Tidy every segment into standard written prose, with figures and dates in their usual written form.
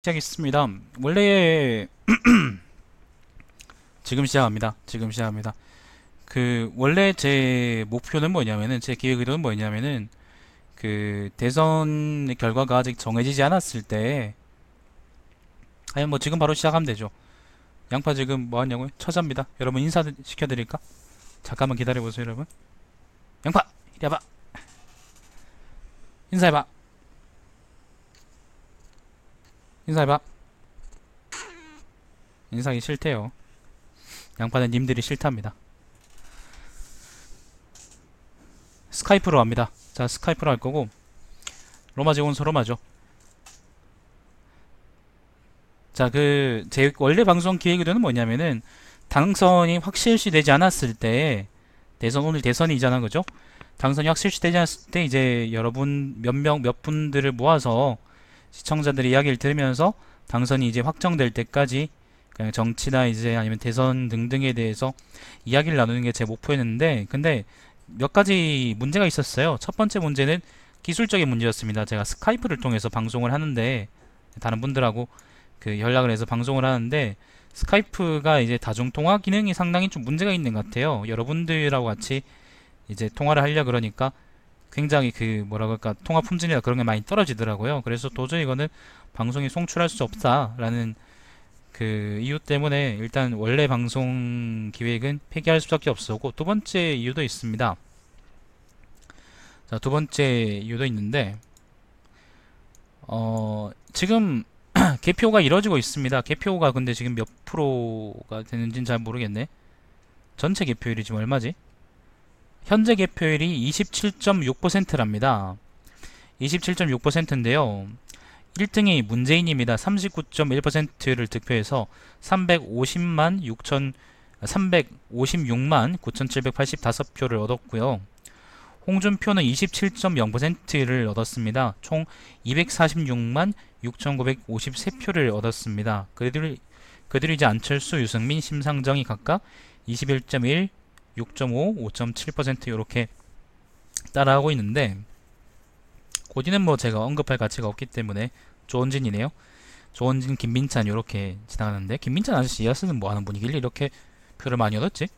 시작했습니다. 원래 지금 시작합니다. 원래 제 목표는 뭐냐면은 제 계획은 뭐냐면은 대선 결과가 아직 정해지지 않았을 때 아니 뭐 지금 바로 시작하면 되죠. 양파 지금 뭐 하냐고요? 처자입니다. 여러분 인사 시켜드릴까? 잠깐만 기다려보세요, 여러분. 양파 이리 와봐. 인사해봐. 인사해봐. 인사하기 싫대요. 양파는 님들이 싫답니다. 스카이프로 합니다. 자, 스카이프로 할 거고 로마제 온서 로마죠. 자, 제 원래 방송 기획의도는 뭐냐면은 당선이 확실시 되지 않았을 때 오늘 대선이잖아, 그죠? 당선이 확실시 되지 않았을 때 이제 여러분 몇 분들을 모아서 시청자들의 이야기를 들으면서 당선이 이제 확정될 때까지 그냥 정치나 이제 아니면 대선 등등에 대해서 이야기를 나누는 게 제 목표였는데 근데 몇 가지 문제가 있었어요. 첫 번째 문제는 기술적인 문제였습니다. 제가 스카이프를 통해서 방송을 하는데 다른 분들하고 연락을 해서 방송을 하는데 스카이프가 이제 다중통화 기능이 상당히 좀 문제가 있는 것 같아요. 여러분들하고 같이 이제 통화를 하려 그러니까 굉장히 뭐라 그럴까 통화 품질이나 그런 게 많이 떨어지더라고요. 그래서 도저히 이거는 방송에 송출할 수 없다라는 이유 때문에 일단 원래 방송 기획은 폐기할 수밖에 없었고 두 번째 이유도 있습니다. 자, 두 번째 이유도 있는데 지금 개표가 이루어지고 있습니다. 개표가 근데 지금 몇 프로가 되는지는 잘 모르겠네. 전체 개표율이 지금 얼마지? 현재 개표율이 27.6%랍니다. 27.6%인데요. 1등이 문재인입니다. 39.1%를 득표해서 356만 9,785표를 얻었고요. 홍준표는 27.0%를 얻었습니다. 총 246만 6,953표를 얻었습니다. 그들이 이제 안철수, 유승민, 심상정이 각각 21.1, 6.5, 5.7% 이렇게 따라하고 있는데 고디는 뭐 제가 언급할 가치가 없기 때문에 조원진이네요. 조원진, 김민찬 이렇게 지나가는데 김민찬 아저씨 이하스는 뭐 하는 분이길래 이렇게 표를 많이 얻었지?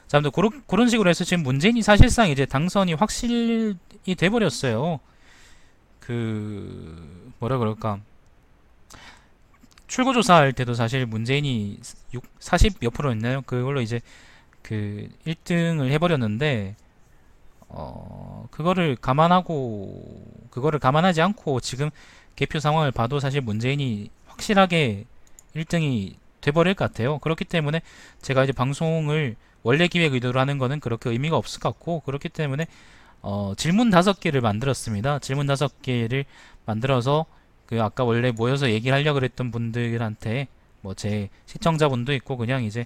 자, 근데 그런 식으로 해서 지금 문재인이 사실상 이제 당선이 확실히 돼버렸어요. 뭐라 그럴까? 출구조사 할 때도 사실 문재인이 40 몇 프로였나요? 그걸로 이제 1등을 해버렸는데 그거를 감안하지 않고 지금 개표 상황을 봐도 사실 문재인이 확실하게 1등이 돼버릴 것 같아요. 그렇기 때문에 제가 이제 방송을 원래 기획 의도로 하는 거는 그렇게 의미가 없을 것 같고 그렇기 때문에 질문 5개를 만들었습니다. 질문 5개를 만들어서 아까 원래 모여서 얘기를 하려고 그랬던 분들한테 뭐 제 시청자분도 있고 그냥 이제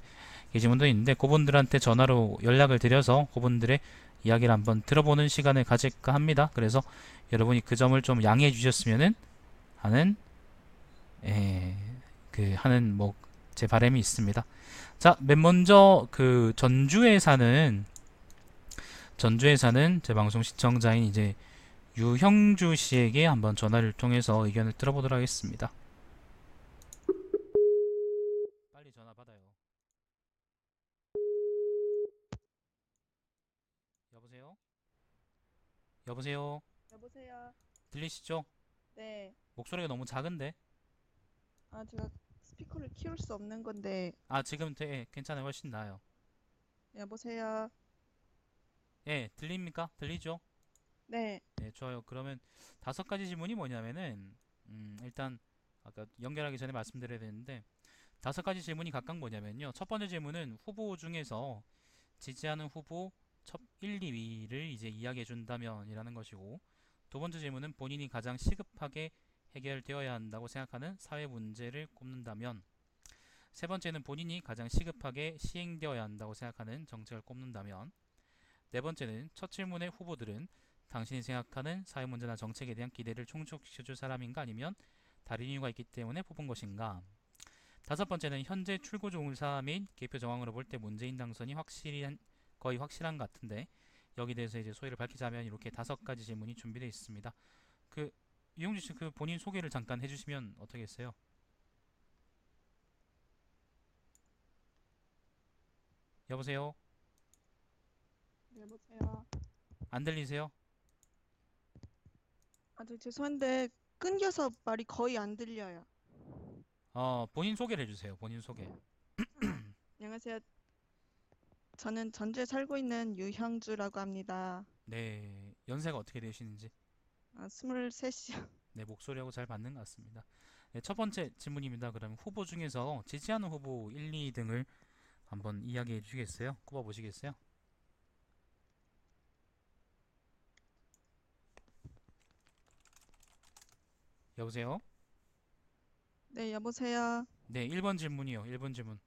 계신 분도 있는데 그분들한테 전화로 연락을 드려서 그분들의 이야기를 한번 들어보는 시간을 가질까 합니다. 그래서 여러분이 그 점을 좀 양해해 주셨으면은 하는 에, 하는 뭐 제 바람이 있습니다. 자, 맨 먼저 전주에 사는 제 방송 시청자인 이제 유형주 씨에게 한번 전화를 통해서 의견을 들어보도록 하겠습니다. 빨리 전화 받아요. 여보세요? 여보세요? 여보세요? 들리시죠? 네. 목소리가 너무 작은데? 아, 제가 스피커를 키울 수 없는 건데, 아, 지금 되게 괜찮아요. 훨씬 나아요. 여보세요? 예, 들립니까? 들리죠? 네. 네, 좋아요. 그러면 5가지 질문이 뭐냐면은, 일단, 아까 연결하기 전에 말씀드려야 되는데, 5가지 질문이 각각 뭐냐면요. 첫 번째 질문은 후보 중에서 지지하는 후보 첫 1, 2위를 이제 이야기해 준다면 이라는 것이고, 두 번째 질문은 본인이 가장 시급하게 해결되어야 한다고 생각하는 사회 문제를 꼽는다면, 세 번째는 본인이 가장 시급하게 시행되어야 한다고 생각하는 정책을 꼽는다면, 네 번째는 첫 질문의 후보들은 당신이 생각하는 사회 문제나 정책에 대한 기대를 충족시켜줄 사람인가 아니면 다른 이유가 있기 때문에 뽑은 것인가. 다섯 번째는 현재 출구조사 및 개표 정황으로 볼 때 문재인 당선이 거의 확실한 것 같은데 여기 대해서 이제 소회를 밝히자면 이렇게 5가지 질문이 준비되어 있습니다. 그 이용주 씨 본인 소개를 잠깐 해주시면 어떻겠어요? 여보세요? 네, 여보세요. 안 들리세요? 저 죄송한데 끊겨서 말이 거의 안 들려요. 본인 소개를 해주세요. 본인 소개. 안녕하세요. 저는 전주에 살고 있는 유형주라고 합니다. 네, 연세가 어떻게 되시는지. 23이요. 네, 목소리하고 잘 맞는 것 같습니다. 네, 첫 번째 질문입니다. 그러면 후보 중에서 지지하는 후보 1, 2등을 한번 이야기해 주시겠어요? 꼽아 보시겠어요? 여보세요? 네, 여보세요. 네, 1번 질문이요. 1번 질문.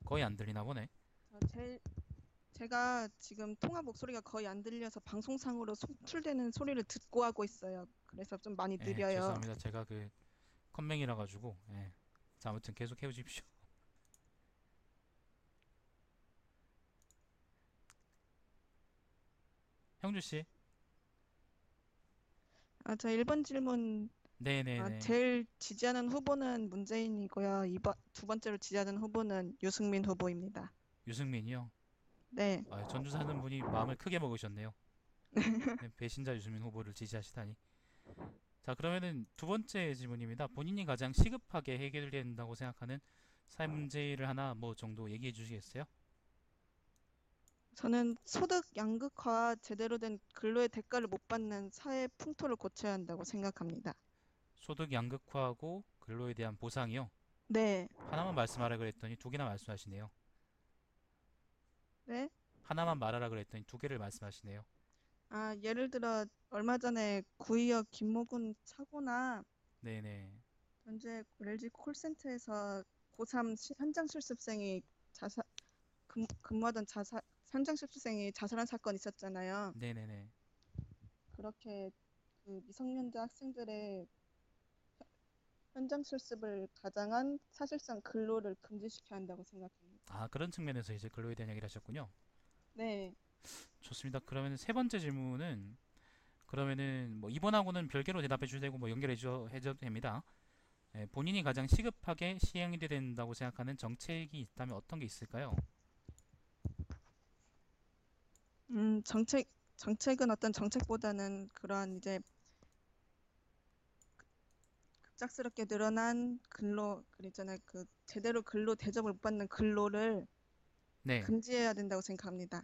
거의 안 들리나 보네. 제가 지금 통화 목소리가 거의 안 들려서 방송상으로 송출되는 소리를 듣고 하고 있어요. 그래서 좀 많이 예, 느려요. 죄송합니다. 제가 그 컴맹이라 가지고. 예. 자, 아무튼 계속 해 주십시오. 형주 씨. 저 1번 질문, 네, 네, 네. 제일 지지하는 후보는 문재인이고요. 두 번째로 지지하는 후보는 유승민 후보입니다. 유승민이요. 네. 아, 전주 사는 분이 마음을 크게 먹으셨네요. 네, 배신자 유승민 후보를 지지하시다니. 자, 그러면은 두 번째 질문입니다. 본인이 가장 시급하게 해결돼야 된다고 생각하는 사회 문제를 하나 뭐 정도 얘기해 주시겠어요? 저는 소득 양극화와 제대로 된 근로의 대가를 못 받는 사회 풍토를 고쳐야 한다고 생각합니다. 소득 양극화하고 근로에 대한 보상이요. 네, 하나만 말씀하라 그랬더니 두 개나 말씀하시네요. 네. 하나만 말하라 그랬더니 두 개를 말씀하시네요. 예를 들어 얼마 전에 구의역 김모군 사고나 네네. 현재 LG 콜센터에서 고3 현장 실습생이 근무하던 현장 실습생이 자살한 사건 있었잖아요. 네네네. 그렇게 그 미성년자 학생들의 현장 실습을 가장한 사실상 근로를 금지시켜야 한다고 생각합니다. 아, 그런 측면에서 이제 근로에 대한 얘기를 하셨군요. 네. 좋습니다. 그러면 세 번째 질문은 그러면은 뭐 이번하고는 별개로 대답해 주셔도 되고 뭐 연결해 주셔도 됩니다. 예, 본인이 가장 시급하게 시행이 돼야 된다고 생각하는 정책이 있다면 어떤 게 있을까요? 정책은 어떤 정책보다는 그러한 이제 급작스럽게 늘어난 그랬잖아요. 그 제대로 근로 대접을 못 받는 근로를 네. 금지해야 된다고 생각합니다.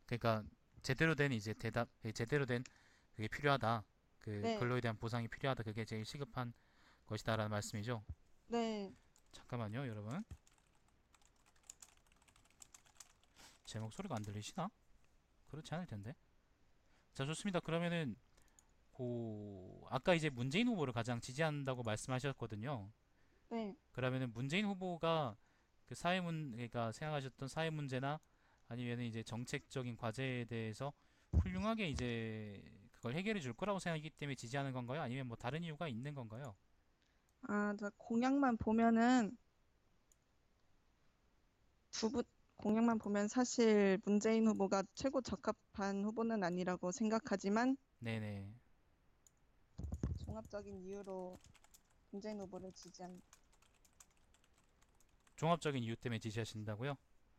그러니까 제대로 된 이제 대답, 제대로 된 그게 필요하다. 그 네, 근로에 대한 보상이 필요하다. 그게 제일 시급한 것이다라는 말씀이죠. 네. 잠깐만요, 여러분. 제 목소리가 안 들리시나? 그렇지 않을 텐데. 자, 좋습니다. 그러면은 아까 이제 문재인 후보를 가장 지지한다고 말씀하셨거든요. 네. 그러면은 문재인 후보가 그러니까 생각하셨던 사회 문제나 아니면 이제 정책적인 과제에 대해서 훌륭하게 이제 그걸 해결해 줄 거라고 생각하기 때문에 지지하는 건가요? 아니면 뭐 다른 이유가 있는 건가요? 저 공약만 보면은 두 분, 공약만 보면 사실 문재인 후보가 최고 적합한 후보는 아니라고 생각하지만 네네. 종합적인 이유로 문재인 후보를 지지합니다. 종합적인 이유 때문에 지지하신다고요?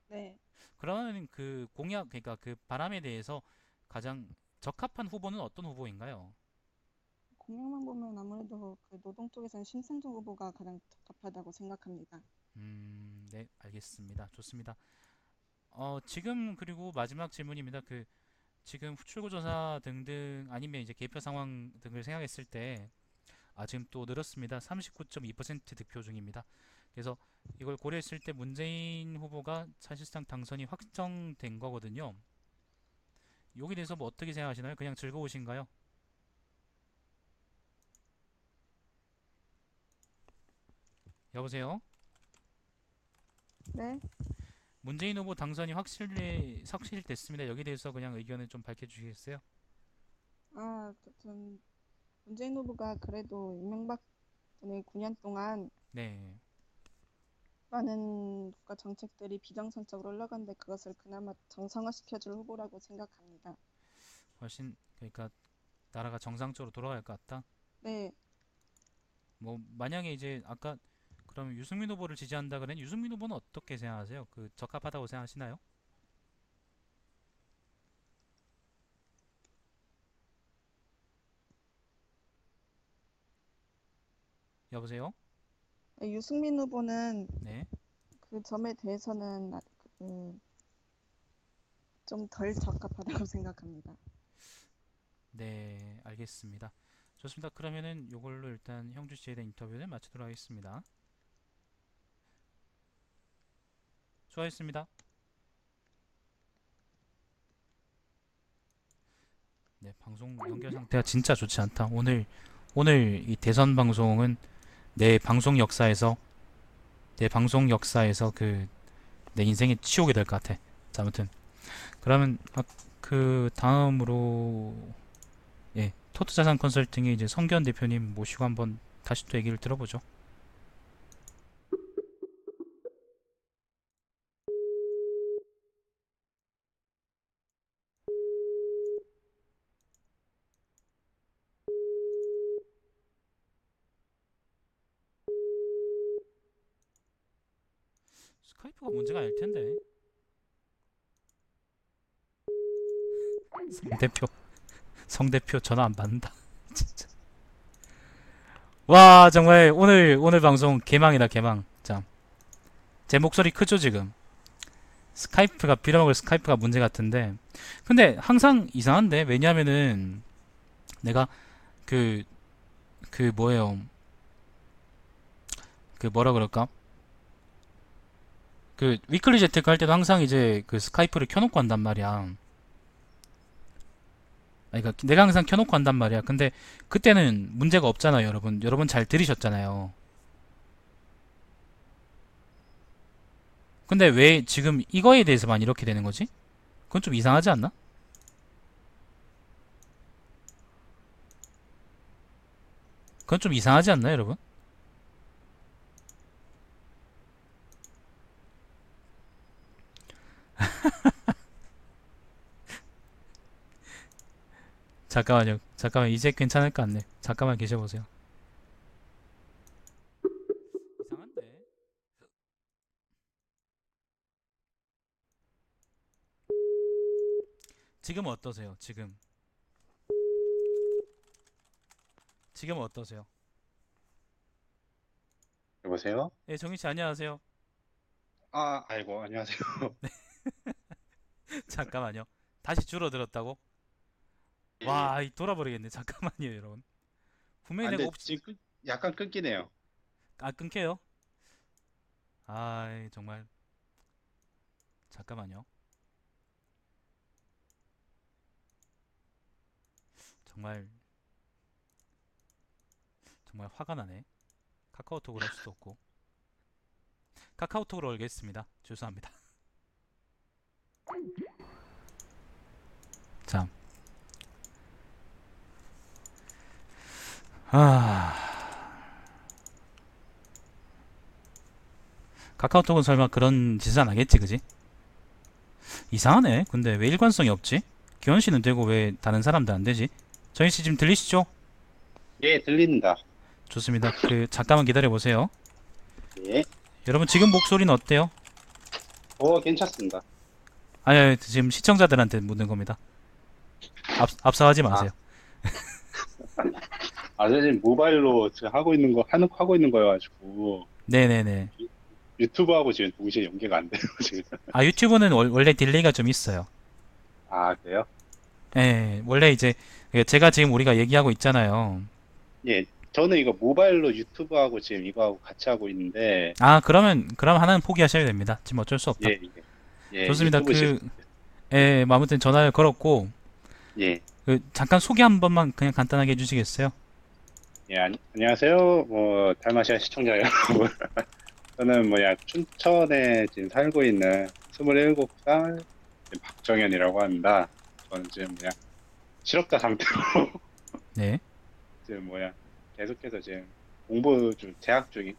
네. 그러면 그 공약, 그러니까 그 바람에 대해서 가장 적합한 후보는 어떤 후보인가요? 공약만 보면 아무래도 그 노동 쪽에서는 심상정 후보가 가장 적합하다고 생각합니다. 네, 알겠습니다. 좋습니다. 지금 그리고 마지막 질문입니다. 지금 출구조사 등등 아니면 이제 개표 상황 등을 생각했을 때 지금 또 늘었습니다. 39.2% 득표 중입니다. 그래서 이걸 고려했을 때 문재인 후보가 사실상 당선이 확정된 거거든요. 여기 대해서 뭐 어떻게 생각하시나요? 그냥 즐거우신가요? 여보세요? 네. 문재인 후보 당선이 확실됐습니다. 여기 대해서 그냥 의견을 좀 밝혀주시겠어요? 전 문재인 후보가 그래도 이명박 전에 9년 동안 네. 많은 국가 정책들이 비정상적으로 흘러갔는데 그것을 그나마 정상화시켜줄 후보라고 생각합니다. 훨씬 그러니까 나라가 정상적으로 돌아갈 것 같다. 네, 뭐 만약에 이제 아까 그럼 유승민 후보를 지지한다 그러면 유승민 후보는 어떻게 생각하세요? 그 적합하다고 생각하시나요? 여보세요? 유승민 후보는 네. 그 점에 대해서는 좀 덜 적합하다고 생각합니다. 네, 알겠습니다. 좋습니다. 그러면은 요걸로 일단 형주 씨에 대한 인터뷰를 마치도록 하겠습니다. 수고하셨습니다. 네, 방송 연결 상태가 진짜 좋지 않다. 오늘 이 대선 방송은 내 방송 역사에서 내 방송 역사에서 그 내 인생의 치욕이 될 것 같아. 자, 아무튼 그러면 그 다음으로 예, 토트자산 컨설팅의 이제 성견 대표님 모시고 한번 다시 또 얘기를 들어보죠. 스카이프가 문제가 아닐 텐데. 성 대표 전화 안 받는다. 진짜. 와, 정말 오늘 방송 개망이다, 개망. 자, 제 목소리 크죠, 지금? 스카이프가 빌어먹을 스카이프가 문제 같은데. 근데 항상 이상한데. 왜냐면은 내가 그 뭐예요? 그 뭐라 그럴까? 그 위클리 재테크 할 때도 항상 이제 그 스카이프를 켜놓고 한단 말이야. 아니, 그러니까 내가 항상 켜놓고 한단 말이야. 근데 그때는 문제가 없잖아요, 여러분. 여러분 잘 들으셨잖아요. 근데 왜 지금 이거에 대해서만 이렇게 되는 거지? 그건 좀 이상하지 않나? 그건 좀 이상하지 않나, 여러분? 잠깐만요. 잠깐만, 이제 괜찮을 것 같네. 잠깐만 계셔보세요. 이상한데? 지금은 어떠세요? 지금은 어떠세요? 여보세요? 예, 정희 씨 안녕하세요. 아, 아이고, 안녕하세요. 잠깐만요. 다시 줄어들었다고? 예. 와, 이 돌아버리겠네. 잠깐만요, 여러분. 분명히 내가 근데 지금 약간 끊기네요. 끊겨요. 아, 정말. 잠깐만요. 정말 정말 화가 나네. 카카오톡으로 할 수도 없고. 카카오톡으로 올겠습니다. 죄송합니다. 자, 아, 카카오톡은 설마 그런 짓을 안 하겠지, 그지? 이상하네. 근데 왜 일관성이 없지? 기현 씨는 되고 왜 다른 사람들 안 되지? 정희 씨 지금 들리시죠? 예, 들립니다. 좋습니다. 그 잠깐만 기다려 보세요. 예. 여러분 지금 목소리는 어때요? 괜찮습니다. 아니, 지금 시청자들한테 묻는 겁니다. 앞서가지 아, 마세요. 저 지금 모바일로 지금 하고 있는 거여가지고, 네네네. 유튜브하고 지금 동시에 연계가 안 돼요, 지금. 아, 유튜브는 원래 딜레이가 좀 있어요. 아, 그래요? 예, 원래 이제 제가 지금 우리가 얘기하고 있잖아요. 예. 저는 이거 모바일로 유튜브하고 지금 이거하고 같이 하고 있는데, 아, 그럼 하나는 포기하셔야 됩니다. 지금 어쩔 수 없다. 예, 예. 예, 좋습니다. 유튜브 지금, 뭐 아무튼 전화를 걸었고, 예. 잠깐 소개 한 번만 그냥 간단하게 해주시겠어요? 예, 안녕하세요. 달마시아 시청자 여러분. 저는 춘천에 지금 살고 있는 27살 박정현이라고 합니다. 저는 지금 실업자 상태로 네. 지금 계속해서 지금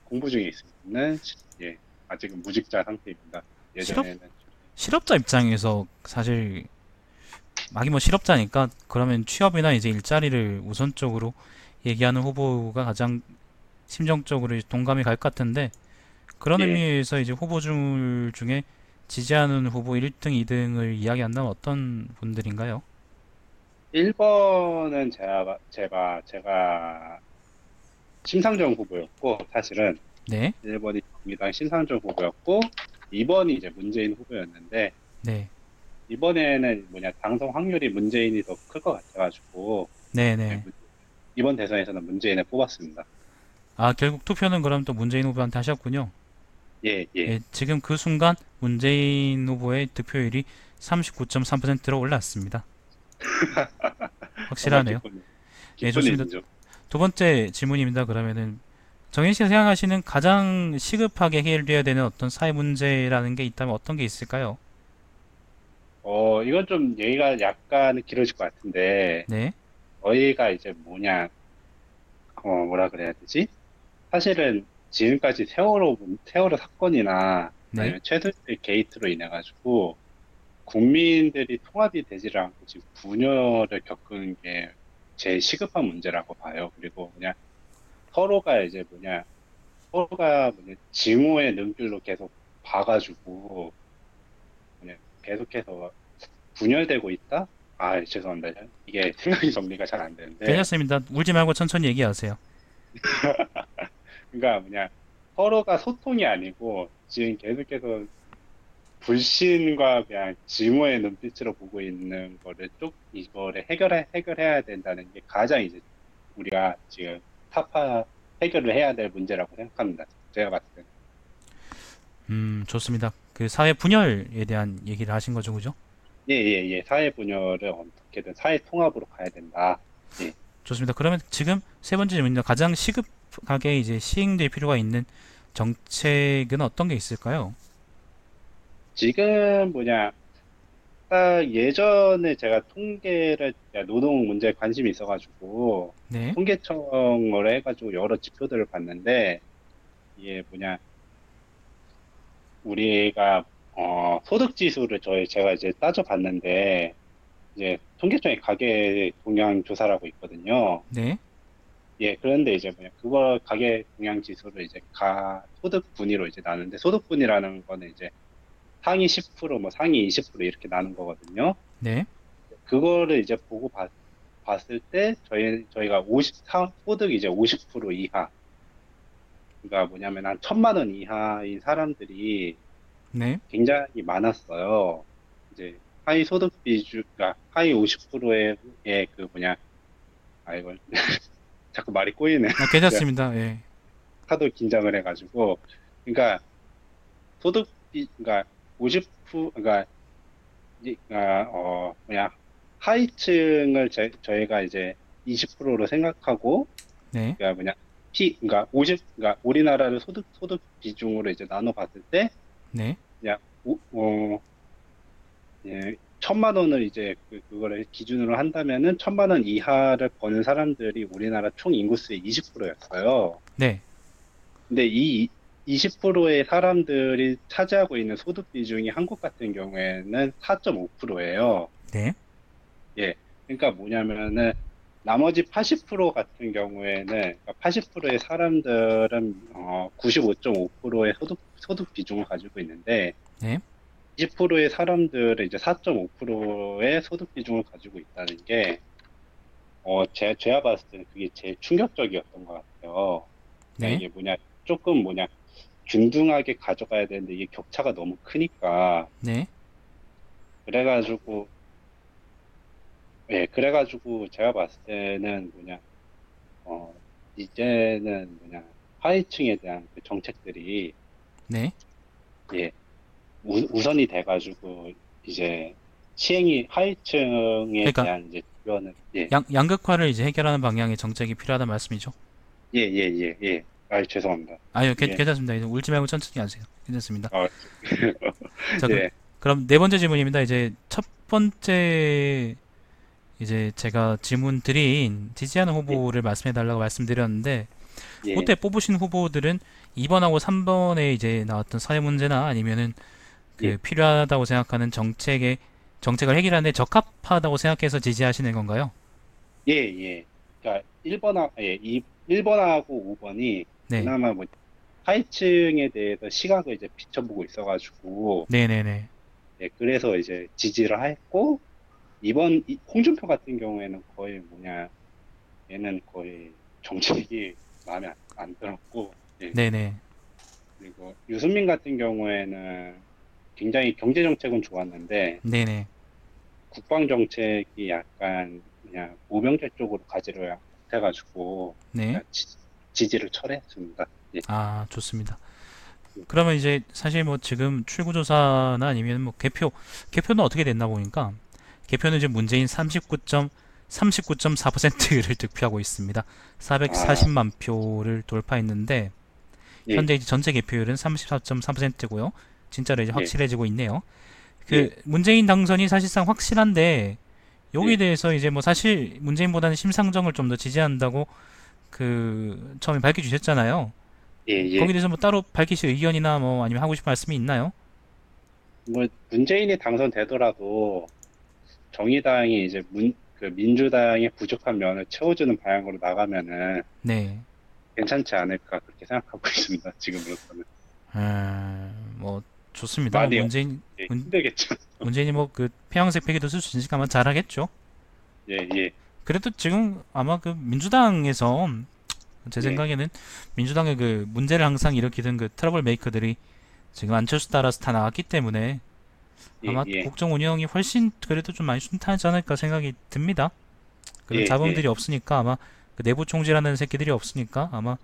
공부 중에 있는, 예, 아직은 무직자 상태입니다. 실업, 예전에는, 실업자 입장에서 사실, 막이 뭐 실업자니까, 그러면 취업이나 이제 일자리를 우선적으로 얘기하는 후보가 가장 심정적으로 동감이 갈 것 같은데, 그런 예. 의미에서 이제 후보들 중에 지지하는 후보 1등, 2등을 이야기한다면 어떤 분들인가요? 1번은 제가 심상정 후보였고, 사실은 네, 1번이 정의당 심상정 후보였고, 2번이 이제 문재인 후보였는데, 네, 이번에는 당선 확률이 문재인이 더 클 것 같아가지고, 네, 예, 네. 이번 대선에서는 문재인을 뽑았습니다. 아, 결국 투표는 그럼 또 문재인 후보한테 하셨군요. 예, 예. 예, 지금 그 순간 문재인 후보의 득표율이 39.3%로 올랐습니다. 정말 확실하네요. 예, 기쁜 좋습니다. 일이죠. 두 번째 질문입니다. 그러면은 정현 씨가 생각하시는 가장 시급하게 해결돼야 되는 어떤 사회 문제라는 게 있다면 어떤 게 있을까요? 이건 좀 얘기가 약간 길어질 것 같은데, 네, 저희가 이제 뭐라 그래야 되지? 사실은 지금까지 세월호 사건이나 네, 아니면 최순실 게이트로 인해 가지고 국민들이 통합이 되지를 않고 지금 분열을 겪는 게 제일 시급한 문제라고 봐요. 그리고 서로가 이제 징후의 눈길로 계속 봐가지고 계속해서 분열되고 있다? 아, 죄송합니다. 이게 생각이 정리가 잘 안 되는데, 괜찮습니다. 울지 말고 천천히 얘기하세요. 그러니까 서로가 소통이 아니고 지금 계속해서 불신과 그냥 증오의 눈빛으로 보고 있는 거를 이거를 해결해야 된다는 게 가장 이제 우리가 지금 타파 해결을 해야 될 문제라고 생각합니다. 제가 봤을 때. 좋습니다. 그 사회 분열에 대한 얘기를 하신 거죠, 그죠? 예, 예, 예. 사회 분열을 어떻게든 사회 통합으로 가야 된다. 예. 좋습니다. 그러면 지금 세 번째 질문입니다. 가장 시급하게 이제 시행될 필요가 있는 정책은 어떤 게 있을까요? 지금 딱 예전에 제가 노동 문제에 관심이 있어가지고 네, 통계청을 해가지고 여러 지표들을 봤는데 이게 우리가 소득 지수를 제가 이제 따져봤는데 이제 통계청이 가계 동향 조사라고 있거든요. 네, 예, 그런데 이제 그거 가계 동향 지수를 이제 소득 분위로 이제 나누는데 소득 분위라는 거는 이제 상위 10%, 뭐 상위 20% 이렇게 나눈 거거든요. 네, 그거를 이제 봤을 때 저희가 소득 이제 50% 이하. 그러니까 한 1,000만 원 이하인 사람들이 네. 굉장히 많았어요. 이제 하위 소득 그러니까 하위 50%의 이걸 자꾸 말이 꼬이네. 아, 괜찮습니다. 예, 하도 긴장을 해가지고. 그러니까 그러니까 50%, 그러니까 하위층을 저희가 이제 20%로 생각하고, 네, 그러니까 그러니까 우리나라를 소득 비중으로 이제 나눠 봤을 때, 네. 그냥, 예, 1,000만 원을 이제 그거를 기준으로 한다면은 1,000만 원 이하를 버는 사람들이 우리나라 총 인구수의 20%였어요. 네, 근데 이 20%의 사람들이 차지하고 있는 소득 비중이 한국 같은 경우에는 4.5%예요. 네, 예. 그러니까 뭐냐면은 나머지 80% 같은 경우에는 그러니까 80%의 사람들은 95.5%의 소득 비중을 가지고 있는데 네. 20%의 사람들은 이제 4.5%의 소득 비중을 가지고 있다는 게 제가 봤을 때는 그게 제일 충격적이었던 것 같아요. 그러니까 네. 이게 조금 균등하게 가져가야 되는데 이게 격차가 너무 크니까 네. 그래가지고 그래가지고 제가 봤을 때는 어 이제는 하위층에 대한 그 정책들이 네. 예 우선이 돼가지고 이제 시행이 하위층에 그러니까 대한 이제 지원을 양극화를 이제 해결하는 방향의 정책이 필요하다는 말씀이죠. 아 죄송합니다. 아유, 이게 괜찮습니다. 이제 울지 말고 천천히 하세요. 괜찮습니다. 어, 자, 예, 그럼 네 번째 질문입니다. 이제 첫 번째 이제 제가 질문 드린 지지하는 예, 후보를 말씀해 달라고 말씀드렸는데 예, 그때 뽑으신 후보들은 2번하고 3번에 이제 나왔던 사회 문제나 아니면은 예, 그 필요하다고 생각하는 정책을 해결하는 데 적합하다고 생각해서 지지하시는 건가요? 예. 그러니까 1번하고 5번이 네. 그나마 좌파층에 대해서 시각을 이제 비춰보고 있어가지고, 네네네. 예, 그래서 이제 지지를 했고, 홍준표 같은 경우에는 거의 뭐냐, 얘는 거의 정책이 마음에 안 들었고, 예, 네네. 그리고 유승민 같은 경우에는 굉장히 경제 정책은 좋았는데, 네네. 국방 정책이 약간 그냥 모병제 쪽으로 가지를 못해가지고, 네. 그냥 지지를 철회했습니다. 예, 아, 좋습니다. 예. 그러면 이제 사실 뭐 지금 출구조사나 아니면 뭐 개표는 어떻게 됐나 보니까 개표는 지금 문재인 39.4%를 득표하고 있습니다. 아, 440만 표를 돌파했는데 예, 현재 이제 전체 개표율은 34.3%고요. 진짜로 이제 예, 확실해지고 있네요. 예, 그 문재인 당선이 사실상 확실한데 여기에 예, 대해서 이제 뭐 사실 문재인보다는 심상정을 좀 더 지지한다고 처음에 밝혀주셨잖아요. 예, 거기에 예. 대해서 뭐 따로 밝히실 의견이나 뭐 아니면 하고 싶은 말씀이 있나요? 뭐, 문재인이 당선되더라도 정의당이 이제 그 민주당의 부족한 면을 채워주는 방향으로 나가면은 네. 괜찮지 않을까 그렇게 생각하고 있습니다. 지금으로서는. 뭐 좋습니다. 뭐 많이, 예, 힘들겠죠. 문재인이 뭐 그 태양색 패기도 쓸 수 있으니까 아마 잘하겠죠. 예, 예, 그래도 지금 아마 그 민주당에서 제 예, 생각에는 민주당의 그 문제를 항상 일으키던 그 트러블 메이커들이 지금 안철수 따라서 다 나왔기 때문에 예, 아마 예, 국정 운영이 훨씬 그래도 좀 많이 순탄하지 않을까 생각이 듭니다. 그런 예, 예, 자본들이 없으니까 아마 그 내부 총질하는 새끼들이 없으니까 아마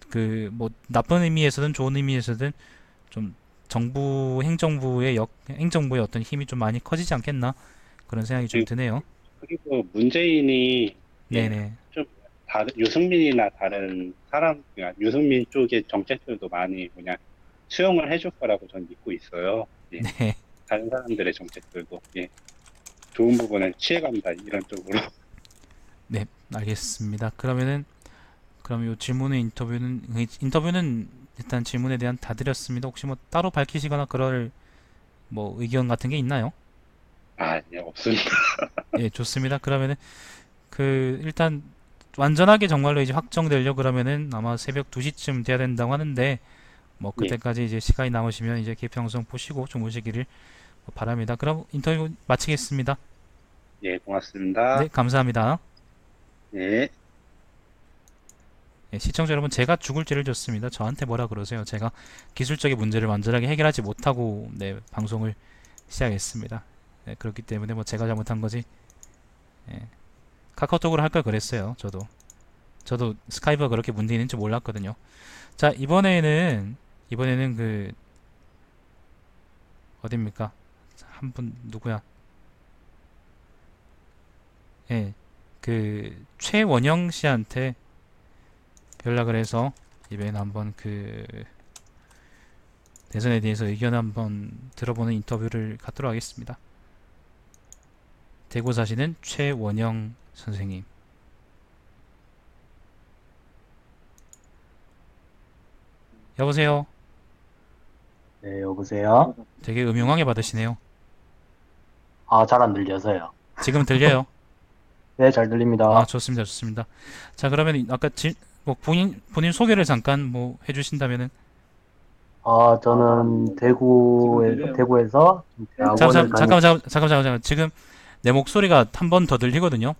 그 뭐 나쁜 의미에서든 좋은 의미에서든 좀 행정부의 어떤 힘이 좀 많이 커지지 않겠나 그런 생각이 좀 그리고, 드네요. 그리고 문재인이, 예, 네네. 좀 유승민이나 다른 사람, 그러니까 유승민 쪽의 정책들도 많이 그냥 수용을 해줄 거라고 저는 믿고 있어요. 예, 네. 다른 사람들의 정책들도, 예, 좋은 부분을 취해간다, 이런 쪽으로. 네, 알겠습니다. 그럼 요 인터뷰는 일단 질문에 대한 다 드렸습니다. 혹시 뭐 따로 밝히시거나 그럴 뭐 의견 같은 게 있나요? 아, 예, 없습니다. 예, 좋습니다. 그러면은 일단 완전하게 정말로 이제 확정되려 그러면은 아마 새벽 2시쯤 돼야 된다고 하는데 뭐 예, 그때까지 이제 시간이 남으시면 이제 개평성 보시고 주무시기를 바랍니다. 그럼 인터뷰 마치겠습니다. 예, 네, 고맙습니다. 감사합니다. 예. 예, 시청자 여러분, 제가 죽을 죄를 졌습니다. 저한테 뭐라 그러세요? 제가 기술적인 문제를 완전하게 해결하지 못하고 네, 방송을 시작했습니다. 네, 그렇기 때문에 뭐 제가 잘못한 거지. 예, 카카오톡으로 할 걸 그랬어요. 저도 스카이프가 그렇게 문제 있는 줄 몰랐거든요. 자, 이번에는 그 어딥니까? 한 분 누구야? 예, 그 최원영 씨한테 연락을 해서 이번에 한번 그 대선에 대해서 의견 한번 들어보는 인터뷰를 갖도록 하겠습니다. 대구 사시는 최원영 선생님. 여보세요? 네, 여보세요? 되게 음흉하게 받으시네요. 아, 잘 안 들려서요. 지금 들려요? 네, 잘 아, 들립니다. 좋습니다, 좋습니다. 자, 그러면 아까 뭐 본인 소개를 잠깐 뭐 해주신다면은. 아, 저는 대구에서 지금 대학원을 잠깐. 지금 내 목소리가 한 번 더 들리거든요.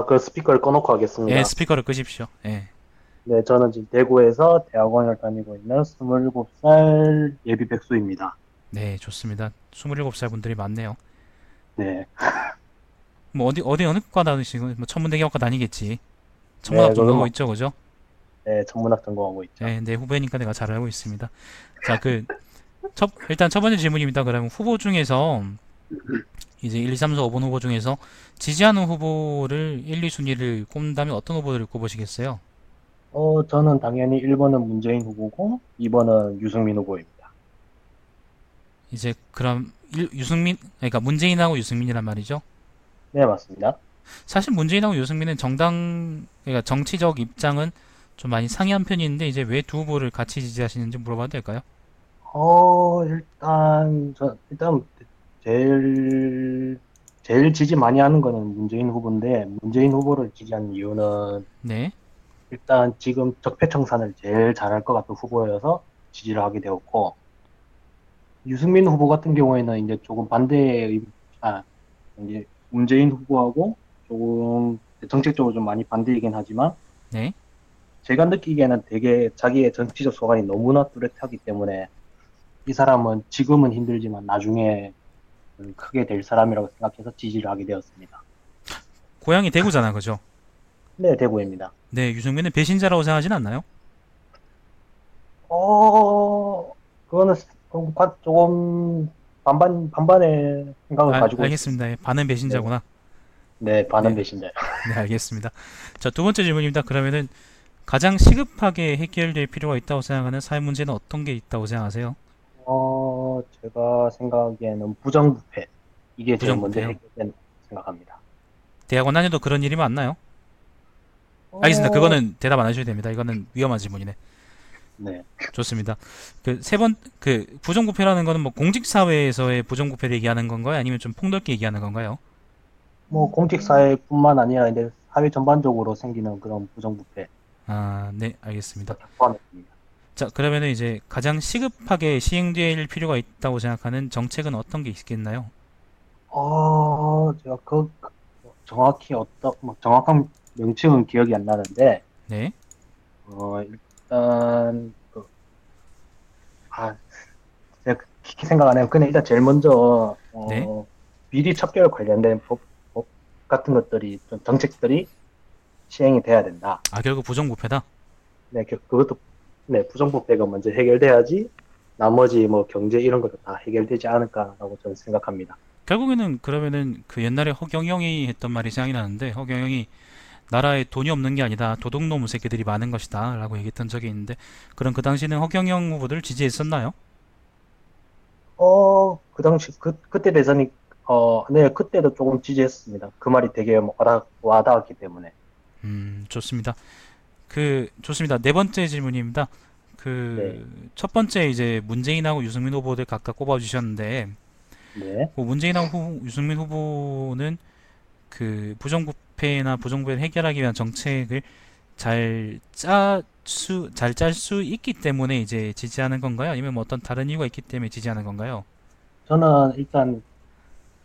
그 스피커를 꺼놓고 예, 하겠습니다. 스피커를 끄십시오. 예. 네, 저는 지금 대구에서 대학원을 다니고 있는 27살 예비 백수입니다. 네, 좋습니다. 27살 분들이 많네요. 네, 뭐 어느 과 다니시고 뭐 천문대기학과 다니겠지. 네, 천문학 전공하고 있죠, 그죠? 네, 천문학 전공하고 있죠. 네, 내 후배니까 내가 잘 알고 있습니다. 자, 일단 첫 번째 질문입니다. 그러면 후보 중에서 이제 1, 2, 3, 4, 5번 후보 중에서 지지하는 후보를 1, 2순위를 꼽는다면 어떤 후보들을 꼽으시겠어요? 저는 당연히 1번은 문재인 후보고 2번은 유승민 후보입니다. 이제 그럼 그러니까 문재인하고 유승민이란 말이죠. 네, 맞습니다. 사실 문재인하고 유승민은 그러니까 정치적 입장은 좀 많이 상이한 편인데 이제 왜 두 후보를 같이 지지하시는지 물어봐도 될까요? 일단 제일 지지 많이 하는 거는 문재인 후보인데, 문재인 후보를 지지한 이유는 네, 일단 지금 적폐청산을 제일 잘할 것 같은 후보여서 지지를 하게 되었고, 유승민 후보 같은 경우에는 이제 조금 이제 문재인 후보하고 조금 정책적으로 좀 많이 반대이긴 하지만, 네. 제가 느끼기에는 되게 자기의 정치적 소관이 너무나 뚜렷하기 때문에 이 사람은 지금은 힘들지만 나중에 크게 될 사람이라고 생각해서 지지를 하게 되었습니다. 고향이 대구잖아, 그죠? 네, 대구입니다. 네, 유승민은 배신자라고 생각하진 않나요? 그거는 조금 반반의 생각을 가지고 있습니다. 알겠습니다. 예, 반은 네, 배신자구나. 네, 반은 네, 배신자요. 네, 알겠습니다. 자, 두 번째 질문입니다. 그러면은 가장 시급하게 해결될 필요가 있다고 생각하는 사회 문제는 어떤 게 있다고 생각하세요? 제가 생각하기에는 부정부패. 이게 제일 먼저 부정부패요. 해결된다고 생각합니다. 대학원 다녀도 그런 일이 많나요? 알겠습니다. 어, 그거는 대답 안 하셔도 됩니다. 이거는 위험한 질문이네. 네. 좋습니다. 좋습니다. 그 부정부패라는 거는 뭐 공직사회에서의 부정부패를 얘기하는 건가요? 아니면 좀 폭넓게 얘기하는 건가요? 뭐, 공직사회뿐만 아니라 이제 사회 전반적으로 생기는 그런 부정부패 아, 네, 알겠습니다. 다 포함했습니다. 자, 그러면은 이제 가장 시급하게 시행될 필요가 있다고 생각하는 정책은 어떤 게 있겠나요? 제가 정확히 뭐 정확한 명칭은 기억이 안 나는데, 네, 일단, 아, 제가 깊게 생각 안 해요. 근데 일단 제일 먼저, 네. 비리 척결 관련된 법 같은 것들이, 좀 정책들이 시행이 돼야 된다. 아, 결국 부정부패다. 네, 그것도, 네, 부정부패가 먼저 해결돼야지, 나머지 뭐 경제 이런 것도 다 해결되지 않을까라고 저는 생각합니다. 결국에는 그러면은 그 옛날에 허경영이 했던 말이 생각이 나는데 허경영이 나라에 돈이 없는 게 아니다. 도둑놈 새끼들이 많은 것이다. 라고 얘기했던 적이 있는데 그럼 그 당시는 허경영 후보들 지지했었나요? 그 당시, 그때 대선이, 네, 그때도 조금 지지했습니다. 그 말이 되게 와닿았기 때문에. 좋습니다. 좋습니다. 네 번째 질문입니다. 네, 첫 번째 이제 문재인하고 유승민 후보들 각각 꼽아주셨는데 네, 그 문재인하고 유승민 후보는 그 부정부패나 부정부패를 해결하기 위한 정책을 잘 짤 수 있기 때문에 이제 지지하는 건가요? 아니면 뭐 어떤 다른 이유가 있기 때문에 지지하는 건가요? 저는 일단